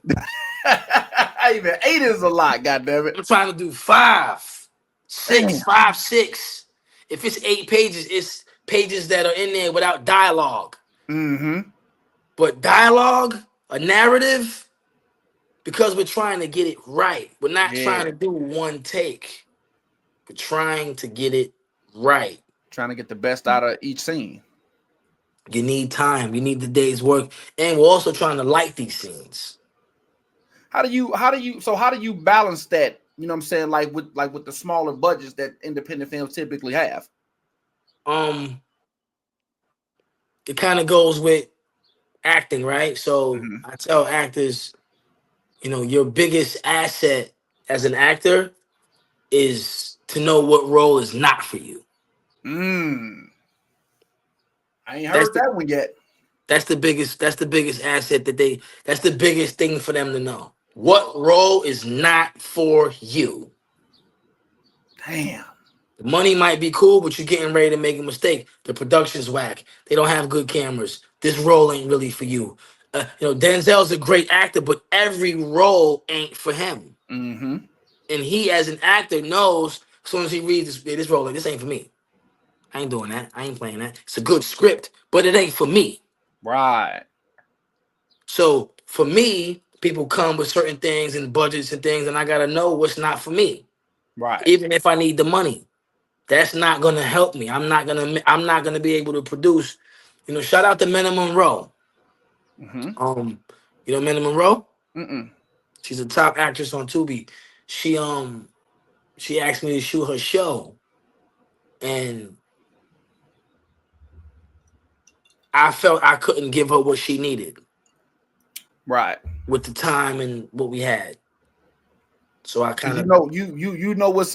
Even 8 is a lot, goddammit. I'm trying to do 5, 6, 5, 6. If it's 8 pages, it's pages that are in there without dialogue. Mm-hmm. But dialogue, a narrative, Because we're trying to get it right. We're not trying Yeah. to do one take. We're trying to get it right. Trying to get the best out of each scene. You need time. You need the day's work. And we're also trying to light these scenes. How do you balance that? You know what I'm saying? Like with the smaller budgets that independent films typically have. Um, it kind of goes with acting, right? So Mm-hmm. I tell actors, your biggest asset as an actor is to know what role is not for you. Mm. I ain't That's heard the that one yet. that's the biggest asset that's the biggest thing for them to know. What role is not for you? Damn. The money might be cool, but you're getting ready to make a mistake. The production's whack. They don't have good cameras. This role ain't really for you. Denzel's a great actor, but every role ain't for him. Mm-hmm. And he, as an actor, knows as soon as he reads this role, like, this ain't for me. I ain't doing that. I ain't playing that. It's a good script, but it ain't for me. Right. So for me, people come with certain things and budgets and things, and I gotta know what's not for me. Right. Even if I need the money, that's not gonna help me. I'm not gonna be able to produce. Shout out to Minimum Row. Mm-hmm. Minimum Row. Mm-mm. She's a top actress on Tubi. She asked me to shoot her show, and I felt I couldn't give her what she needed Right. with the time and what we had. So I Because kind you of know you know what's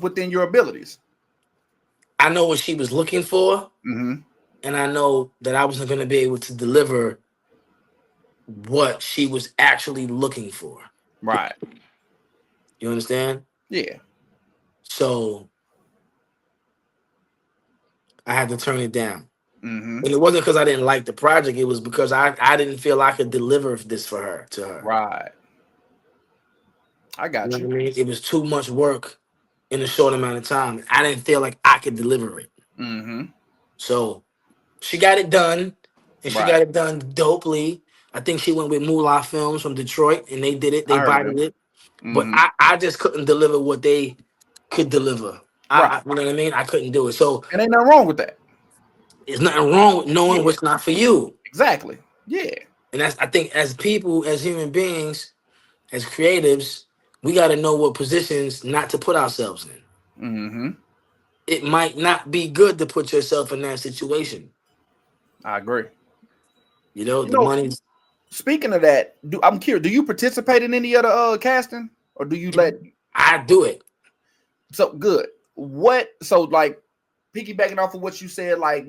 within your abilities. I know what she was looking for, Mm-hmm. and I know that I wasn't going to be able to deliver what she was actually looking for. Right. You understand? Yeah. So I had to turn it down. Mm-hmm. And it wasn't because I didn't like the project. It was because I didn't feel I could deliver this for her to her. Right. I You got know you. what I mean? It was too much work in a short amount of time. I didn't feel like I could deliver it. Mm-hmm. So she got it done, and she Right. got it done dopely. I think she went with Moolah Films from Detroit, and they did it. I They heard of bodied them. it, but Mm-hmm. I just couldn't deliver what they could deliver. Right. You know what I mean? I couldn't do it. So And ain't nothing wrong with that. there's nothing wrong with knowing Yeah. what's not for you, Exactly. Yeah. and that's I think as people, as human beings, as creatives, we got to know what positions not to put ourselves in. Mm-hmm. It might not be good to put yourself in that situation. I agree. You The know, money's. speaking of that, I'm curious. Do you participate in any other casting, or do you let? I do it. So good. What? So like, piggybacking off of what you said, like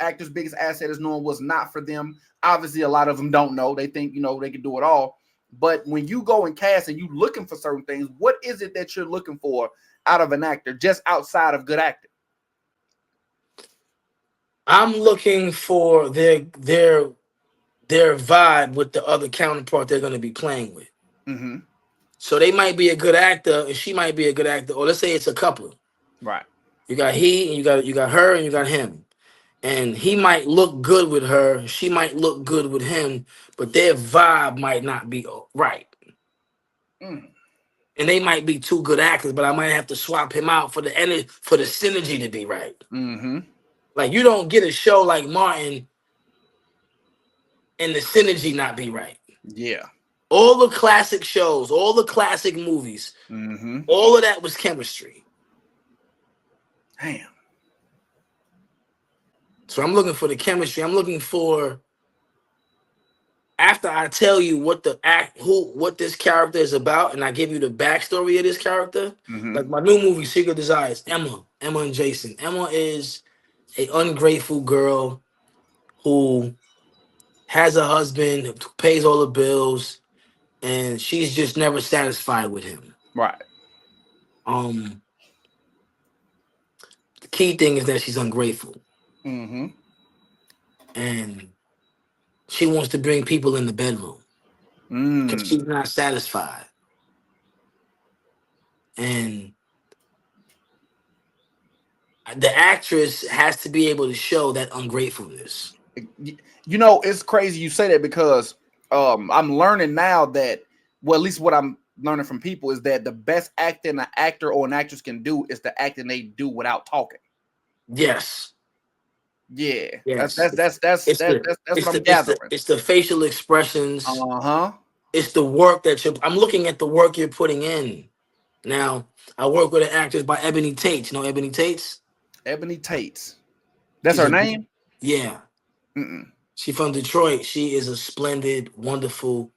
actors' biggest asset is knowing what's not for them. Obviously, a lot of them don't know. They think they can do it all. But when you go and cast and you looking for certain things, what is it that you're looking for out of an actor, just outside of good acting? I'm looking for their vibe with the other counterpart they're going to be playing with. Mm-hmm. So they might be a good actor, and she might be a good actor. Or let's say it's a couple. Right. You got he, and you got her, and you got him. And he might look good with her. She might look good with him, but their vibe might not be right. Mm. And they might be two good actors, but I might have to swap him out for the synergy to be right. Mm-hmm. Like you don't get a show like Martin and the synergy not be right. Yeah. All the classic shows, all the classic movies, Mm-hmm. all of that was chemistry. Damn. So I'm looking for the chemistry. I'm looking for after I tell you what this character is about, and I give you the backstory of this character. Mm-hmm. Like my new movie, Secret Desires, Emma and Jason. Emma is a ungrateful girl who has a husband who pays all the bills, and she's just never satisfied with him. Right. Um, the key thing is that she's ungrateful, Mm-hmm. and she wants to bring people in the bedroom because Mm. she's not satisfied. And the actress has to be able to show that ungratefulness. It's crazy you say that because I'm learning now that, well, at least what I'm learning from people is that the best acting an actor or an actress can do is the acting they do without talking. Yes. Yeah, that's Yes. that's that's that's It's that's the that's, that's it's what I'm the it's the gathering. it's the facial expressions. Uh-huh. It's the work that I'm looking at the work you're putting in. Now, I work with an actress by Ebony Tate. You know Ebony Tate's? Ebony Tate. That's She's her a name? yeah. Mm-mm. She's from Detroit. She is a splendid, wonderful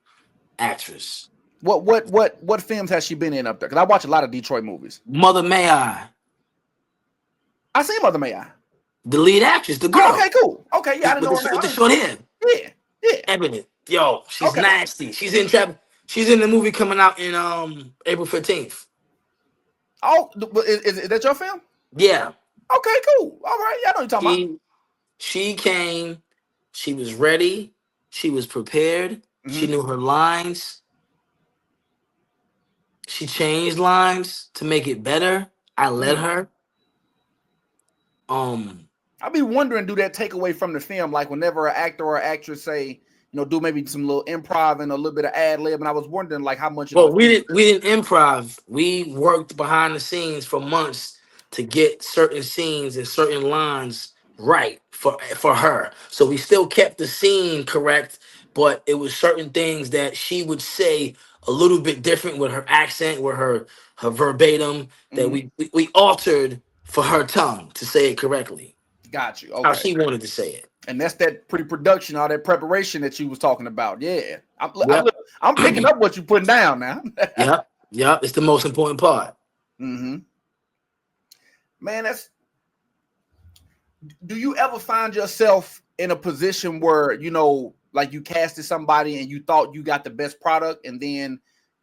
actress. What films has she been in up there? Because I watch a lot of Detroit movies. Mother May I, I seen Mother May I. the lead actress, the Oh, girl okay, cool. Okay, yeah, I didn't know her name. with I the didn't- short hair. Yeah, yeah. Ebony. Yo, she's Okay. nasty. She's in the movie coming out in April 15th. Oh, is that your film? Yeah. Okay, cool. All right, yeah, I know what you're talking about. She she came, she was ready, she was prepared, she Mm-hmm. knew her lines, she changed lines to make it better. I let Mm. her. Um I be wondering, do that take away from the film? Like whenever an actor or actress say, do maybe some little improv and a little bit of ad lib, and I was wondering like how much of the Well, film. we didn't improv. We worked behind the scenes for months to get certain scenes and certain lines right for her. So we still kept the scene correct, but it was certain things that she would say a little bit different with her accent, with her verbatim that Mhm. we altered for her tongue to say it correctly, Got you. how Okay. she wanted to say it. And that's that pre-production, all that preparation that you was talking about. Yeah, Yep. I'm picking up what you're putting down now. Yep. Yep. It's the most important part. hmm Man, that's. Do you ever find yourself in a position where like you casted somebody and you thought you got the best product, and then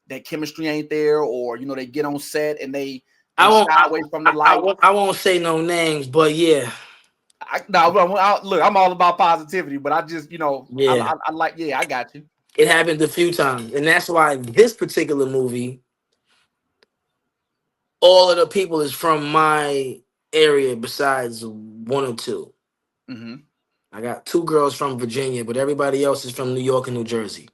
that chemistry ain't there, or they get on set and they I shy won't. away from the light? I won't say no names, but yeah, No, look, I'm all about positivity, but I just, yeah, I like, yeah, I got you. it happened a few times, and that's why this particular movie, all of the people is from my area, besides one or two. hmm I got two girls from Virginia, but everybody else is from New York and New Jersey.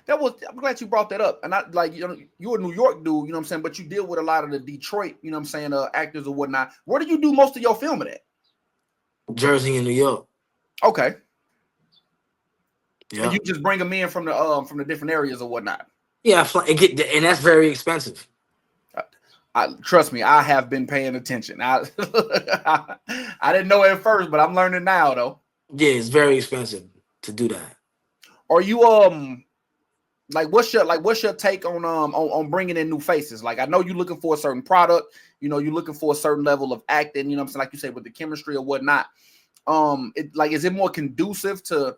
I'm glad you brought that up. And I like, you're a New York dude, what I'm saying, but you deal with a lot of the Detroit, what I'm saying, actors or whatnot. Where do you do most of your filming at? Jersey and New York. Okay. And Yeah, you just bring them in from the different areas or whatnot. yeah, and that's very expensive. Trust me, I have been paying attention. I didn't know at first, but I'm learning now though. Yeah, it's very expensive to do that. Are you like what's your take on bringing in new faces? Like I know you're looking for a certain product, you're looking for a certain level of acting, what I'm saying, like you say with the chemistry or whatnot. Is it more conducive to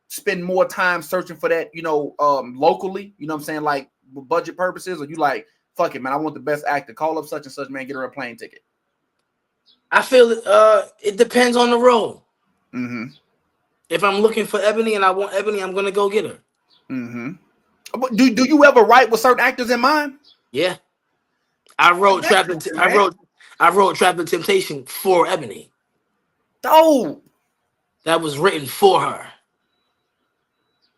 spend more time searching for that, locally, what I'm saying, like with budget purposes, or you like, fuck it, man, I want the best actor, call up such and such, man, get her a plane ticket. I feel it depends on the role. Mm-hmm. If I'm looking for Ebony and I want Ebony, I'm gonna go get her. Mm-hmm. But do you ever write with certain actors in mind? Yeah. I wrote That's Trap and cool, I man. wrote Trap and Temptation for Ebony. Oh, That was written for her.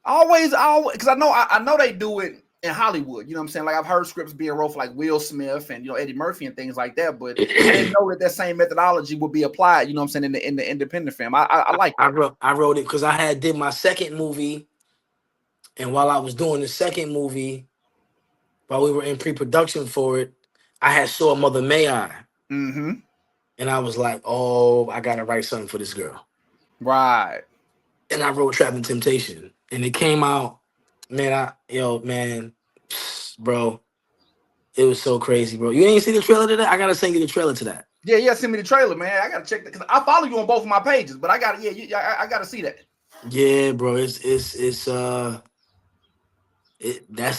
always, because I know they do it in Hollywood. You know what I'm saying? Like I've heard scripts being wrote for like Will Smith and Eddie Murphy and things like that. But I didn't know that same methodology would be applied. You know what I'm saying, in the independent film. I like that. I wrote it because I did my second movie, and while I was doing the second movie, while we were in pre-production for it, I had saw Mother May I, Mm-hmm. and I was like, oh, I gotta write something for this girl. Right. And I wrote Trap and Temptation, and it came out, man. Man, bro, it was so crazy, bro. You ain't see the trailer to that? I gotta send you the trailer to that. Yeah. Send me the trailer, man. I gotta check that because I follow you on both of my pages, but I gotta, I gotta see that. Yeah, bro, that's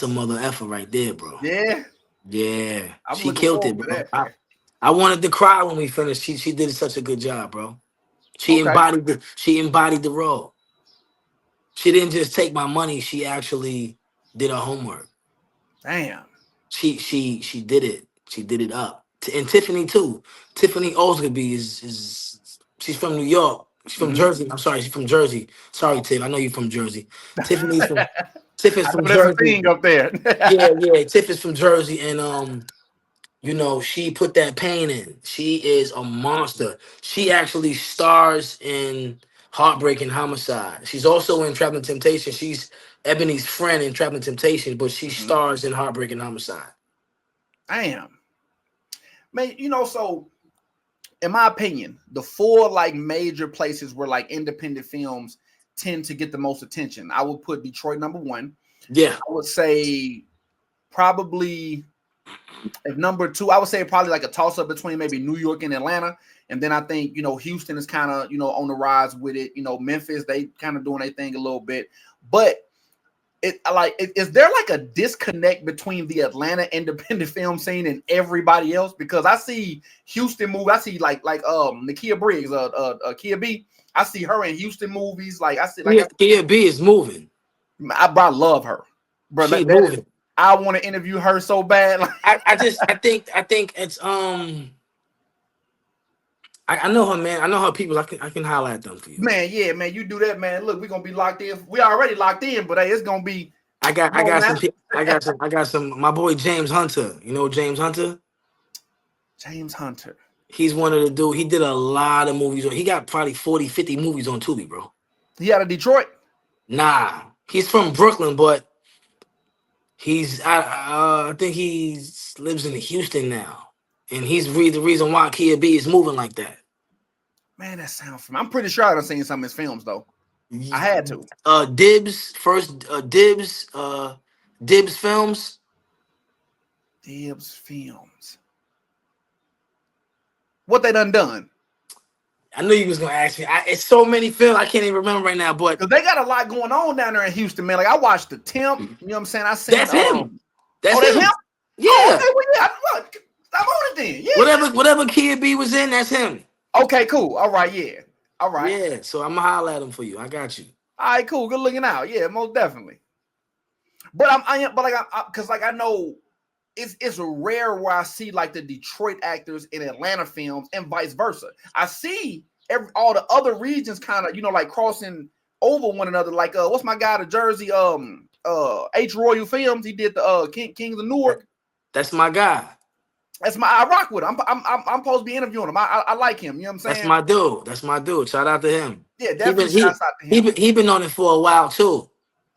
a mother effer right there, bro. Yeah, Yeah, I'm she looking killed it, forward to bro. that, man. I wanted to cry when we finished. She did such a good job, bro. Okay. She embodied the role. She didn't just take my money. She actually did her homework. Damn. She did it. She did it up. And Tiffany too. Tiffany Osgood is she's from New York, She's from Hmm. Jersey. I'm sorry, she's from Jersey. Sorry, Tiff. I know you're from Jersey. Tiffany's from Tiff is I from know that's a Jersey. thing up there. Yeah, yeah. Tiff is from Jersey, and you know, she put that pain in. She is a monster. She actually stars in Heartbreak and Homicide. She's also in Traveling Temptation. She's Ebony's friend in Traveling Temptation, but she Mhm. stars in Heartbreak and Homicide. Damn, man. So in my opinion, the four like major places where like independent films tend to get the most attention, I would put Detroit number one. Yeah. I would say probably if number two, I would say probably like a toss up between maybe New York and Atlanta. And then I think, Houston is kind of, on the rise with it. Memphis, they kind of doing their thing a little bit. But is there like a disconnect between the Atlanta independent film scene and everybody else? Because I see Houston move. I see like Nakia Briggs, Kia B. I see her in Houston movies. Like I see, like Kia B is moving. I love her, bro. She's That is, moving. I want to interview her so bad. Like, I think it's I know her, man. I know her people. I can highlight them for you. man, yeah, man, you do that, man. Look, we're gonna be locked in. We already locked in, but hey, it's gonna be. I got Come I on got now. some I got some my boy James Hunter. You know James Hunter? James Hunter. He's one of the dude. He did a lot of movies. He got probably 40, 50 movies on Tubi, bro. He out of Detroit. Nah. He's from Brooklyn, but I think lives in Houston now. And the reason why Kia B is moving like that. Man, that sounds familiar. I'm pretty sure I done seen some of his films though. I had to. Dibs films. Dibs Films. What they done? I knew you was gonna ask me. It's so many films I can't even remember right now. But Because they got a lot going on down there in Houston, man. Like I watched The Temp. You know what I'm saying? I seen. that's him. That's That's him. him. Oh, Yeah. okay. Well, yeah. I'm on it then. Yeah. Whatever Kia B was in, that's him. Okay. Cool. All right. Yeah. All right. Yeah. So I'm gonna holler at him for you. I got you. All right. Cool. Good looking out. Yeah. Most definitely. But I know it's rare where I see like the Detroit actors in Atlanta films and vice versa. I see all the other regions kind of like crossing over one another. Like what's my guy, the Jersey H Royal Films? He did the Kings of Newark. That's my guy. I rock with him. I'm supposed to be interviewing him. I like him. You know what I'm saying? That's my dude. Shout out to him. Yeah, definitely shouts out to him. He been on it for a while too.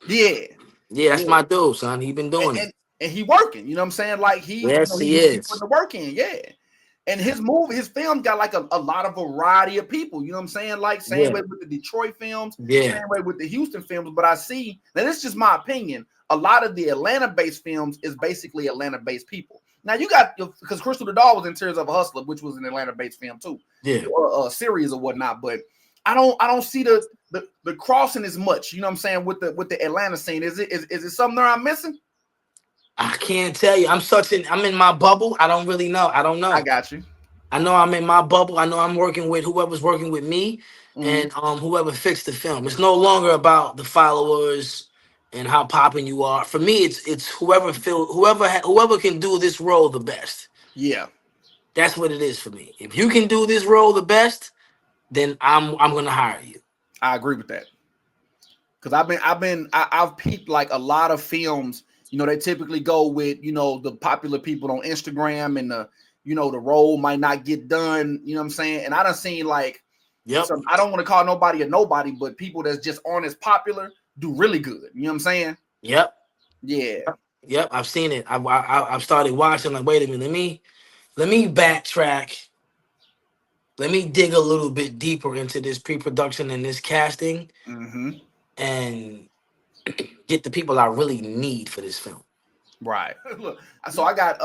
Yeah. Yeah, that's my dude, son. He been doing it. And he working, you know what I'm saying? Like he is. He putting the work in, yeah. And his film got like a lot of variety of people, you know what I'm saying? Like same way with the Detroit films, same way with the Houston films. But I see, now this is just my opinion, a lot of the Atlanta-based films is basically Atlanta-based people. Now you got, because Crystal the Doll was in Tears of a Hustler, which was an Atlanta-based film too, or series or whatnot. But I don't see the crossing as much, you know what I'm saying, with the Atlanta scene. Is it something that I'm missing? I can't tell you. I'm in my bubble. I don't really know. I don't know. I got you. I know I'm in my bubble. I know I'm working with whoever's working with me and whoever fixed the film. It's no longer about the followers and how popping you are. For me, it's whoever can do this role the best. Yeah. That's what it is for me. If you can do this role the best, then I'm gonna hire you. I agree with that. Because I've peeped like a lot of films. They typically go with the popular people on Instagram, and the role might not get done. You know what I'm saying? And I done seen like, I don't want to call nobody a nobody, but people that's just aren't as popular do really good. You know what I'm saying? Yep. Yeah. Yep. I've seen it. I've started watching. Like, wait a minute. Let me backtrack. Let me dig a little bit deeper into this pre-production and this casting, and get the people I really need for this film. Right. Look, so I got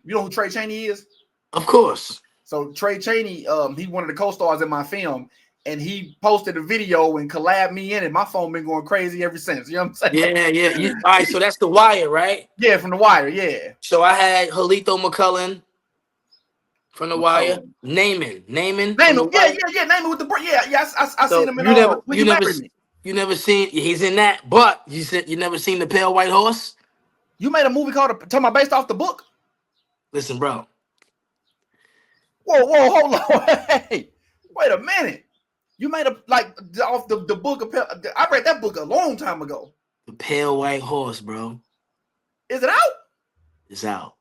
you know who Trey Chaney is? Of course. So Trey Chaney, he one of the co-stars in my film, and he posted a video and collabed me in it. My phone been going crazy ever since. You know what I'm saying? Yeah. All right, so that's The Wire, right? Yeah, from The Wire. Yeah. So I had Halito McCullen from The Wire. Naaman. Name him. Yeah. Name it with the yeah. I seen him in You never seen, he's in that, but you never seen The Pale White Horse? You made a movie called talking about based off the book? Listen, bro. Whoa, hold on. Hey, wait a minute. You made a like off the book of. I read that book a long time ago. The Pale White Horse, bro. Is it out? It's out.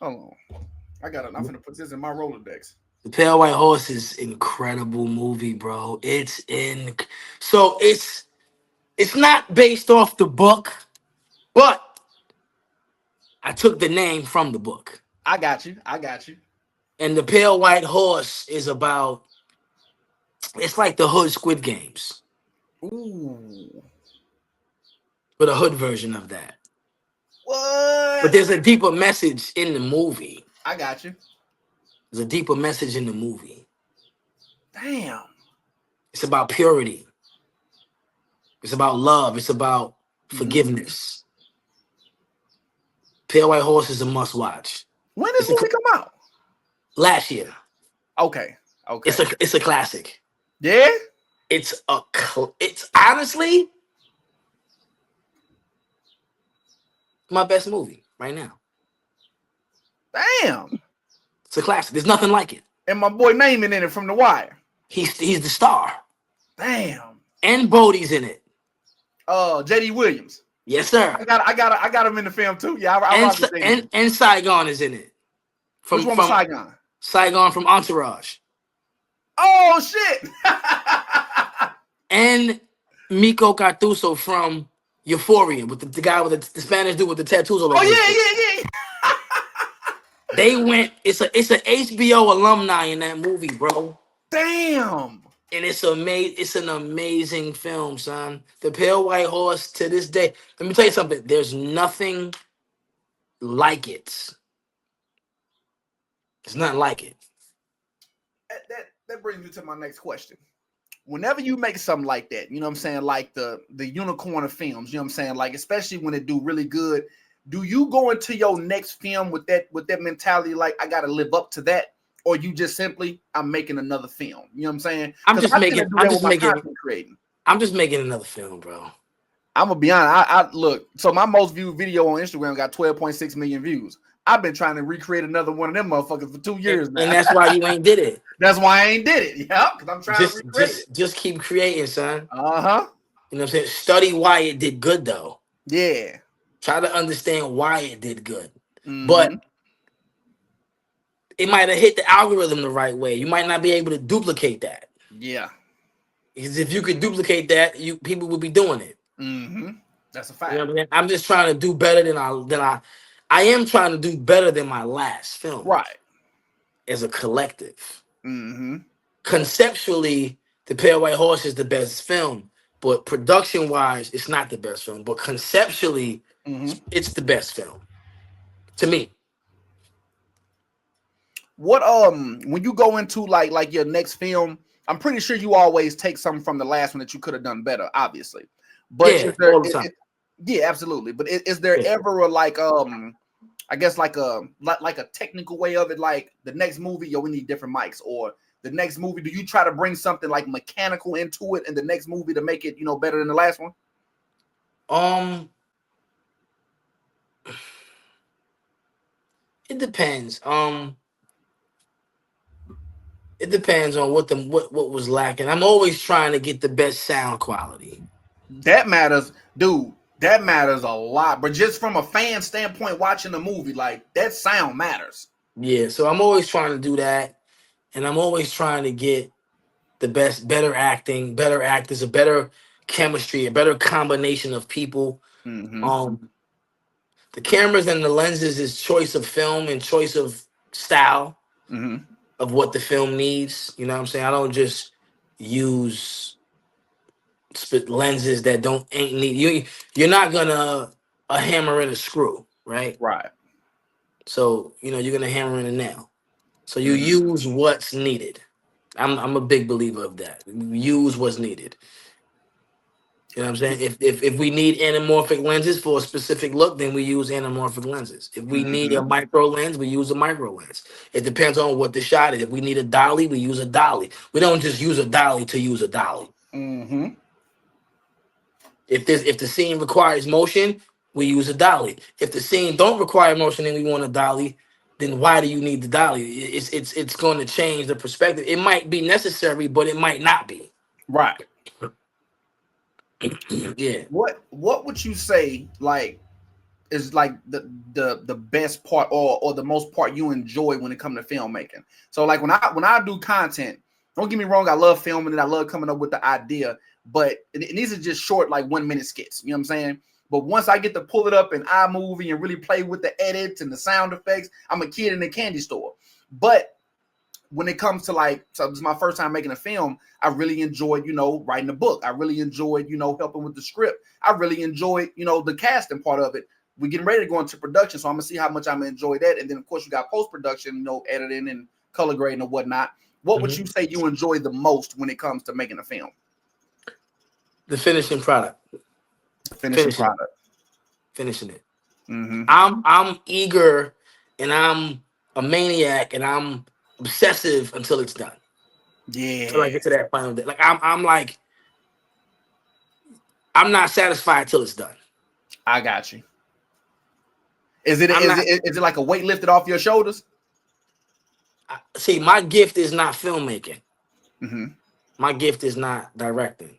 Hold on. I got it. I'm gonna put this in my Rolodex. The Pale White Horse is incredible movie, bro. So it's not based off the book, but I took the name from the book. I got you. I got you. And the Pale White Horse is about, it's like the Hood Squid Games, Ooh. but a hood version of that. What? But there's a deeper message in the movie. I got you. There's a deeper message in the movie. Damn. It's about purity. It's about love. It's about forgiveness. Pale White Horse is a must watch. When did this movie come out? Last year. Okay. Okay. It's a classic. Yeah. It's honestly my best movie right now. Damn. It's a classic. There's nothing like it. And my boy Naaman in it from The Wire. He's the star. Damn. And Bodie's in it. JD Williams. Yes, sir. I got him in the film too. Yeah, and Saigon is in it. Which one was Saigon? Saigon from Entourage. Oh shit. And Miko Cartuso from Euphoria with the guy with the Spanish dude with the tattoos all over. Oh yeah. They went. It's an HBO alumni in that movie, bro. Damn. And it's an amazing film, son. The Pale White Horse to this day. Let me tell you something. There's nothing like it. There's nothing like it. That brings me to my next question. Whenever you make something like that, you know what I'm saying, like the unicorn of films, you know what I'm saying, like especially when it do really good, do you go into your next film with that mentality like I gotta live up to that, or you just simply I'm making another film? You know what I'm saying? I'm just making another film, bro. I'm gonna be honest. I look. So my most viewed video on Instagram got 12.6 million views. I've been trying to recreate another one of them motherfuckers for 2 years now. And that's why you ain't did it. That's why I ain't did it. Yeah, because I'm trying to recreate it. Just keep creating, son. Uh-huh. You know what I'm saying? Study why it did good, though. Yeah. Try to understand why it did good. Mm-hmm. But it might have hit the algorithm the right way. You might not be able to duplicate that. Yeah. Because if you could duplicate that, people would be doing it. Mm-hmm. That's a fact. You know what I mean? I'm just trying to do better than I am trying to do better than my last film. Right. As a collective. Mm-hmm. Conceptually, The Pale White Horse is the best film, but production-wise, it's not the best film. But conceptually, it's the best film. To me. What when you go into like your next film, I'm pretty sure you always take something from the last one that you could have done better, obviously. But yeah, all the time. Yeah, absolutely. But is there ever a I guess like a technical way of it, like the next movie, yo, we need different mics, or the next movie, do you try to bring something like mechanical into it in the next movie to make it, better than the last one? It depends. It depends on what was lacking. I'm always trying to get the best sound quality. That matters, dude. That matters a lot. But just from a fan standpoint, watching the movie, like that sound matters. Yeah, so I'm always trying to do that, and I'm always trying to get the better acting, better actors, a better chemistry, a better combination of people. Mm-hmm. The cameras and the lenses is choice of film and choice of style of what the film needs. You know what I'm saying? I don't just use lenses that ain't need. You're not gonna a hammer and a screw, right? Right. So you're gonna hammer in a nail. So you use what's needed. I'm a big believer of that. Use what's needed. You know what I'm saying? If we need anamorphic lenses for a specific look, then we use anamorphic lenses. If we need a micro lens, we use a micro lens. It depends on what the shot is. If we need a dolly, we use a dolly. We don't just use a dolly to use a dolly. Mm-hmm. If the scene requires motion, we use a dolly. If the scene don't require motion and we want a dolly, then why do you need the dollar? It's going to change the perspective. It might be necessary, but it might not be. Right. Yeah. What would you say like is like the best part or the most part you enjoy when it comes to filmmaking? So like when I do content, don't get me wrong, I love filming and I love coming up with the idea, but these are just short like 1 minute skits. You know what I'm saying? But once I get to pull it up in iMovie and really play with the edits and the sound effects, I'm a kid in a candy store. But when it comes to like, so this is my first time making a film, I really enjoyed, writing a book. I really enjoyed, helping with the script. I really enjoyed, the casting part of it. We're getting ready to go into production, so I'm gonna see how much I'm gonna enjoy that. And then of course you got post-production, editing and color grading and whatnot. What would you say you enjoy the most when it comes to making a film? The finishing product. Finishing it. Mm-hmm. I'm eager and I'm a maniac and I'm obsessive until it's done. Yeah. Until I get to that final day. Like I'm like, I'm not satisfied till it's done. I got you. Is it like a weight lifted off your shoulders? See, my gift is not filmmaking. Mm-hmm. My gift is not directing.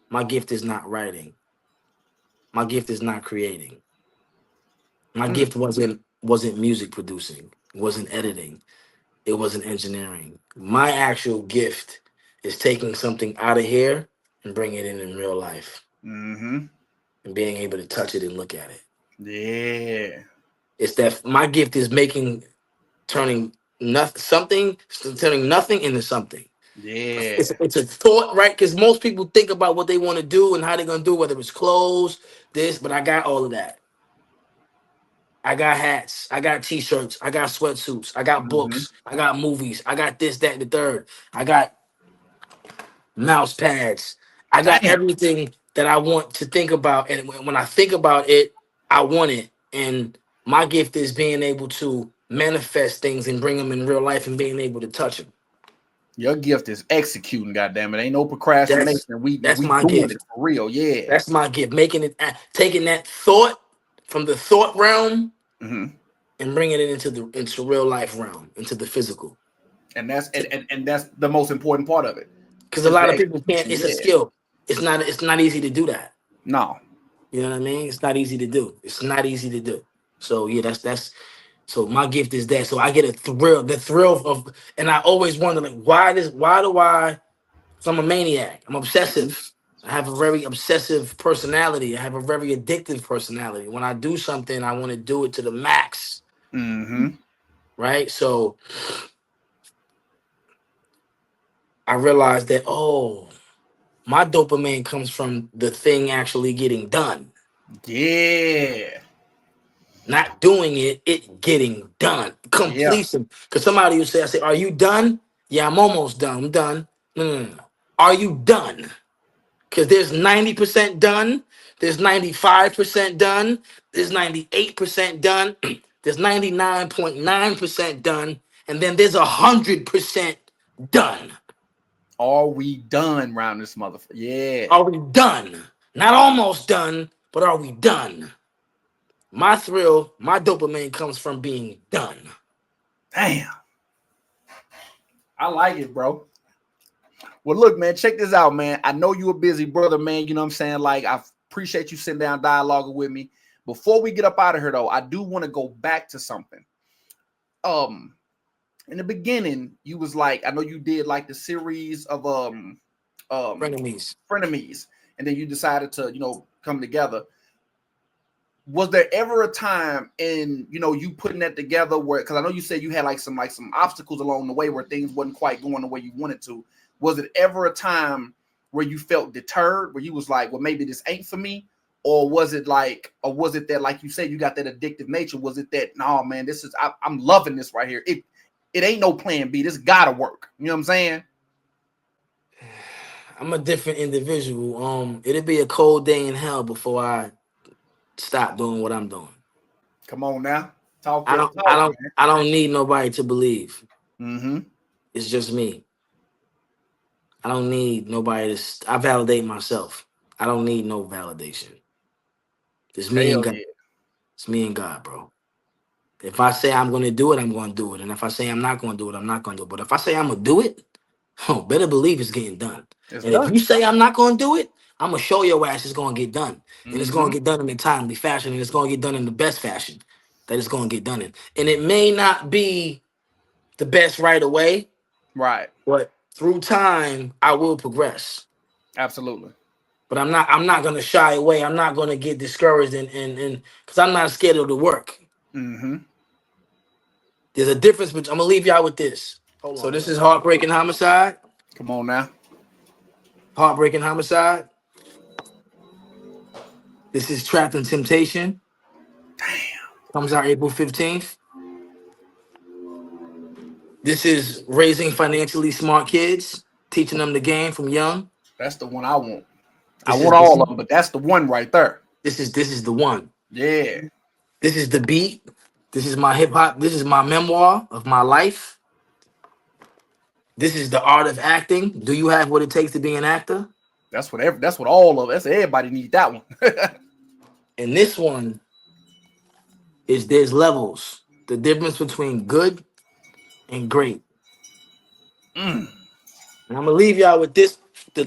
My gift is not writing. My gift is not creating. My gift wasn't music producing. It wasn't editing. It wasn't engineering. My actual gift is taking something out of here and bringing it in real life. Mm-hmm. And being able to touch it and look at it. Yeah. It's that my gift is turning nothing into something. Yeah. It's a thought, right? Because most people think about what they want to do and how they're gonna do, whether it's clothes, this, but I got all of that. I got hats, I got t-shirts, I got sweatsuits, I got Mm-hmm. books, I got movies, I got this, that, and the third. I got mouse pads. I got Damn. everything that I want to think about. And when I think about it, I want it. And my gift is being able to manifest things and bring them in real life and being able to touch them. Your gift is executing, goddamn it. Ain't no procrastination. We That's my doing gift. it for real, yeah. That's my gift. Taking that thought from the thought realm Mm-hmm. and bringing it into real life realm, into the physical. And that's the most important part of it. Because a lot of people can't. It's a Yeah. skill. It's not easy to do that. No. You know what I mean? It's not easy to do. It's not easy to do. So yeah, that's so my gift is that. So I get the thrill of, and I always wonder like why do I? So I'm a maniac. I'm obsessive. I have a very obsessive personality. I have a very addictive personality. When I do something, I want to do it to the max. Mm-hmm. Right? So I realized that my dopamine comes from the thing actually getting done. Yeah. Not doing it, it getting done. Yeah. Completion. Because somebody will say, I say, are you done? Yeah, I'm almost done. I'm done. No. Are you done? Because there's 90% done. There's 95% done. There's 98% done. There's 99.9% done. And then there's 100% done. Are we done around this motherfucker? Yeah. Are we done? Not almost done, but are we done? My thrill, my dopamine comes from being done. Damn. I like it, bro. Well, look, man, check this out, man. I know you a busy brother, man. You know what I'm saying? Like, I appreciate you sitting down dialoguing with me. Before we get up out of here, though, I do want to go back to something. In the beginning, you was like, I know you did like the series of frenemies, and then you decided to, come together. Was there ever a time in you putting that together where, because I know you said you had like some obstacles along the way where things wasn't quite going the way you wanted to? Was it ever a time where you felt deterred, where you was like, well, maybe this ain't for me? Or was it that, like you said, you got that addictive nature? Was it that, no, man, I'm loving this right here. It ain't no plan B. This gotta work. You know what I'm saying? I'm a different individual. It'd be a cold day in hell before I stop doing what I'm doing. Come on now. Talk I that don't talk, I don't man. I don't need nobody to believe. Mm-hmm. It's just me. I don't need nobody I validate myself. I don't need no validation. It's me and Hell God. yeah. It's me and God, bro. If I say I'm going to do it, I'm going to do it. And if I say I'm not going to do it, I'm not going to do it. But if I say I'm going to do it, oh, better believe it's getting done. It's And if done. you say I'm not going to do it, I'm going to show your ass it's going to get done. And it's going Mm-hmm. to get done in a timely fashion. And it's going to get done in the best fashion that it's going to get done in. And it may not be the best right away, Right. but through time, I will progress. Absolutely. But I'm not gonna shy away. I'm not gonna get discouraged and because I'm not scared of the work. Mm-hmm. There's a difference between I'm gonna leave y'all with this. Hold So on. this is heartbreaking homicide. Come on now. Heartbreaking homicide. This is Trapped in Temptation. Comes out April 15th. This is Raising Financially Smart Kids, teaching them the game from young. That's the one I want. I This want is this, all of them, but that's the one right there. this is the one. Yeah. This is the beat. This is my hip hop. This is my memoir of my life. This is the art of acting. Do you have what it takes to be an actor? That's what all of that's everybody need that one. And this one is there's levels. The difference between good and great. Mm. And I'm gonna leave y'all with this. I'm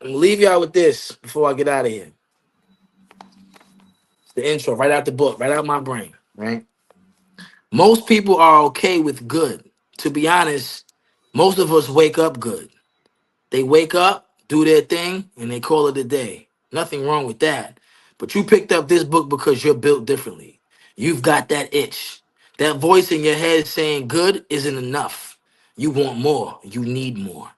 gonna leave y'all with this before I get out of here. It's the intro, right out the book, right out my brain. Right. Most people are okay with good. To be honest, most of us wake up good. They wake up, do their thing, and they call it a day. Nothing wrong with that. But you picked up this book because you're built differently. You've got that itch. That voice in your head saying good isn't enough. You want more. You need more.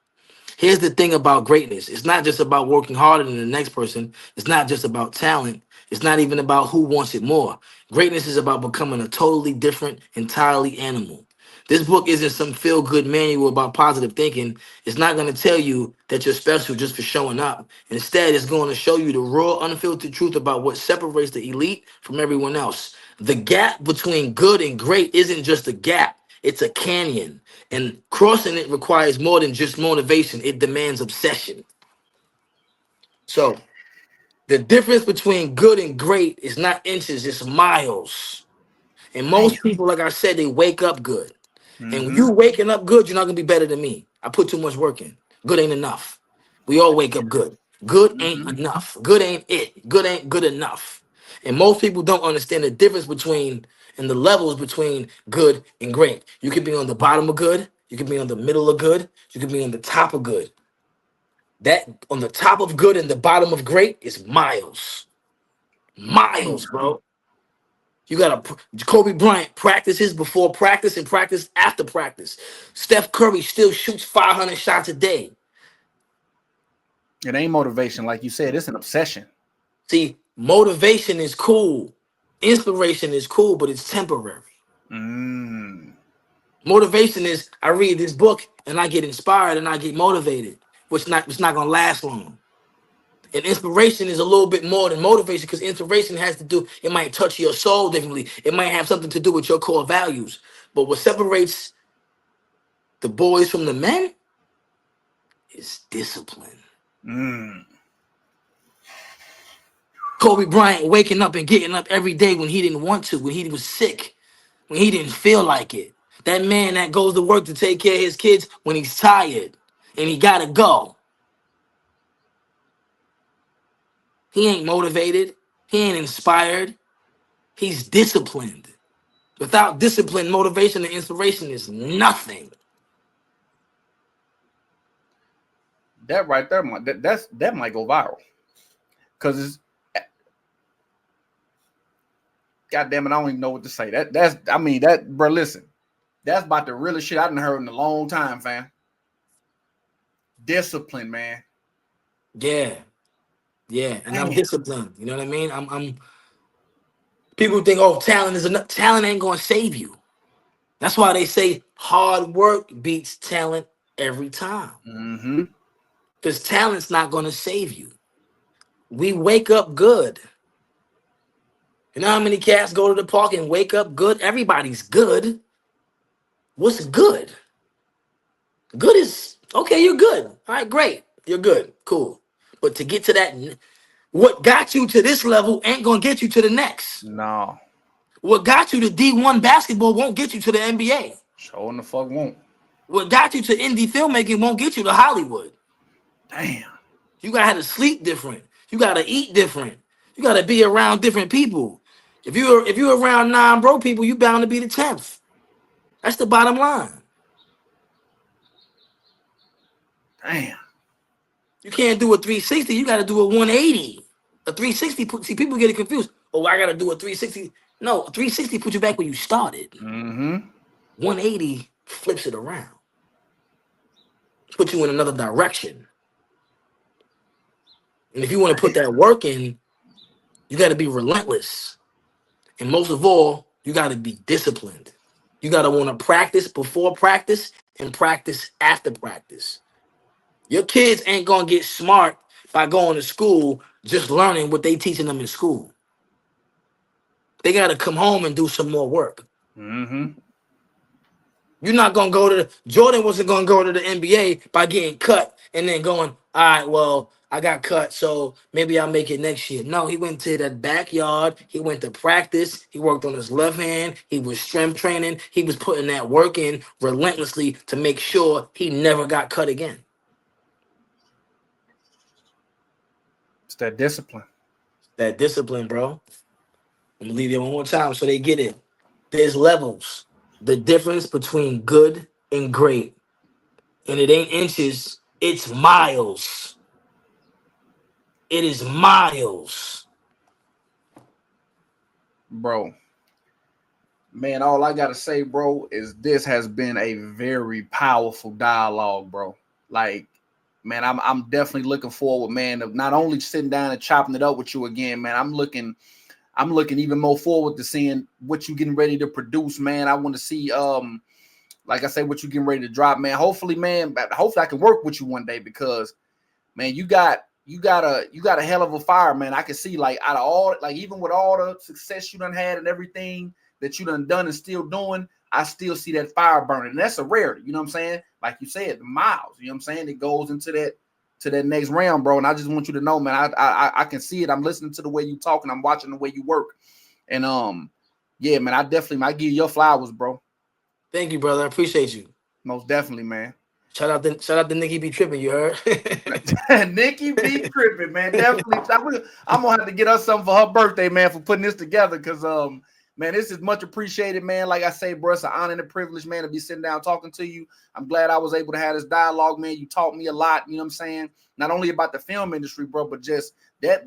Here's the thing about greatness. It's not just about working harder than the next person. It's not just about talent. It's not even about who wants it more. Greatness is about becoming a totally different, entirely animal. This book isn't some feel good manual about positive thinking. It's not going to tell you that you're special just for showing up. Instead, it's going to show you the raw, unfiltered truth about what separates the elite from everyone else. The gap between good and great isn't just a gap, it's a canyon. And crossing it requires more than just motivation, it demands obsession. So, the difference between good and great is not inches, it's miles. And Damn. most people, like I said, they wake up good. And when Mm-hmm. you waking up good, you're not gonna be better than me. I put too much work in. Good ain't enough. We all wake up good. Good ain't Mm-hmm. enough. Good ain't it. Good ain't good enough. And most people don't understand the difference between and the levels between good and great. You could be on the bottom of good. You could be on the middle of good. You could be on the top of good. That on the top of good and the bottom of great is miles. Miles, bro. You got to Kobe Bryant practices before practice and practice after practice. Steph Curry still shoots 500 shots a day. It ain't motivation, like you said. It's an obsession. See, motivation is cool. Inspiration is cool, but it's temporary. Mm. Motivation is I read this book and I get inspired and I get motivated, which not it's not gonna last long. And inspiration is a little bit more than motivation because inspiration has to do, it might touch your soul differently. It might have something to do with your core values. But what separates the boys from the men is discipline. Mm. Kobe Bryant waking up and getting up every day when he didn't want to, when he was sick, when he didn't feel like it. That man that goes to work to take care of his kids when he's tired and he gotta go. He ain't motivated. He ain't inspired. He's disciplined. Without discipline, motivation, and inspiration is nothing. That right there, that might go viral. Cause it's God damn it, I don't even know what to say. That's I mean that bro, listen, that's about the realest shit I done heard in a long time, fam. Discipline, man. Yeah, yeah, and I'm Damn. disciplined. You know what I mean? I'm. People think, oh, talent is enough. Talent ain't gonna save you. That's why they say hard work beats talent every time. Mm-hmm. Because talent's not gonna save you. We wake up good. You know how many cats go to the park and wake up good? Everybody's good. What's good? Good is okay, you're good. All right, great. You're good. Cool. But to get to that, what got you to this level ain't gonna get you to the next. No. What got you to D1 basketball won't get you to the NBA. Sure in the fuck won't. What got you to indie filmmaking won't get you to Hollywood. Damn. You gotta have to sleep different. You gotta eat different. You gotta be around different people. If you're around 9 broke people, you bound to be the 10th. That's the bottom line. Damn. You can't do a 360. You got to do a 180. A 360. See, people get it confused. Oh, I got to do a 360. No, a 360 puts you back where you started. Mm-hmm. 180 flips it around. Puts you in another direction. And if you want to put that work in, you got to be relentless. And most of all, you got to be disciplined. You got to want to practice before practice and practice after practice. Your kids ain't going to get smart by going to school just learning what they teaching them in school. They got to come home and do some more work. Mm-hmm. You're not going to go to Jordan wasn't going to go to the NBA by getting cut and then going, all right, well, I got cut, so maybe I'll make it next year. No, he went to that backyard. He went to practice. He worked on his left hand. He was strength training. He was putting that work in relentlessly to make sure he never got cut again. It's that discipline. That discipline, bro. I'm gonna leave it one more time so they get it. There's levels. The difference between good and great. And it ain't inches, it's miles. It is miles. Bro. Man, all I gotta say, bro, is this has been a very powerful dialogue, bro. Like, man, I'm definitely looking forward, man, of not only sitting down and chopping it up with you again, man. I'm looking even more forward to seeing what you getting ready to produce, man. I want to see, like I say, what you getting ready to drop, man. Hopefully, I can work with you one day because, man, you got a hell of a fire, man. I can see, like, out of all, like, even with all the success you done had and everything that you done and still doing, I still see that fire burning. And that's a rarity, you know what I'm saying? Like you said, the miles, you know what I'm saying? It goes into that next round, bro. And I just want you to know, man, I can see it. I'm listening to the way you talk and I'm watching the way you work. And yeah, man, I give you your flowers, bro. Thank you, brother. I appreciate you. Most definitely, man. Shout out to Nikki B Tripping, you heard? Nikki B Tripping, man. Definitely. I'm gonna have to get her something for her birthday, man, for putting this together. Cause man, this is much appreciated, man. Like I say, bro, it's an honor and a privilege, man, to be sitting down talking to you. I'm glad I was able to have this dialogue, man. You taught me a lot, you know what I'm saying? Not only about the film industry, bro, but just that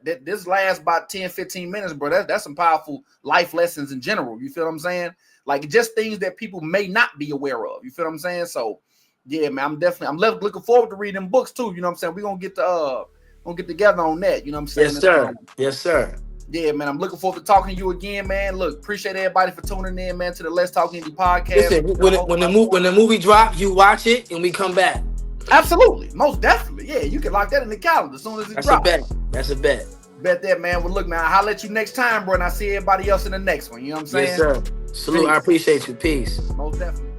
this last about 10, 15 minutes, bro. That's some powerful life lessons in general. You feel what I'm saying? Like just things that people may not be aware of. You feel what I'm saying? So yeah, man, I'm looking forward to reading them books too. You know what I'm saying? We're gonna get together on that. You know what I'm saying? Yes, sir. Yes, sir. Yeah, man, I'm looking forward to talking to you again, man. Look, appreciate everybody for tuning in, man, to the Let's Talk Indie podcast. Listen, when the movie drops, you watch it and we come back. Absolutely, most definitely. Yeah, you can lock that in the calendar as soon as it drops. That's a bet. Bet that, man. Well, look, man, I'll let you next time, bro, and I'll see everybody else in the next one. You know what I'm saying? Yes, sir. Salute. Peace. I appreciate you. Peace. Most definitely.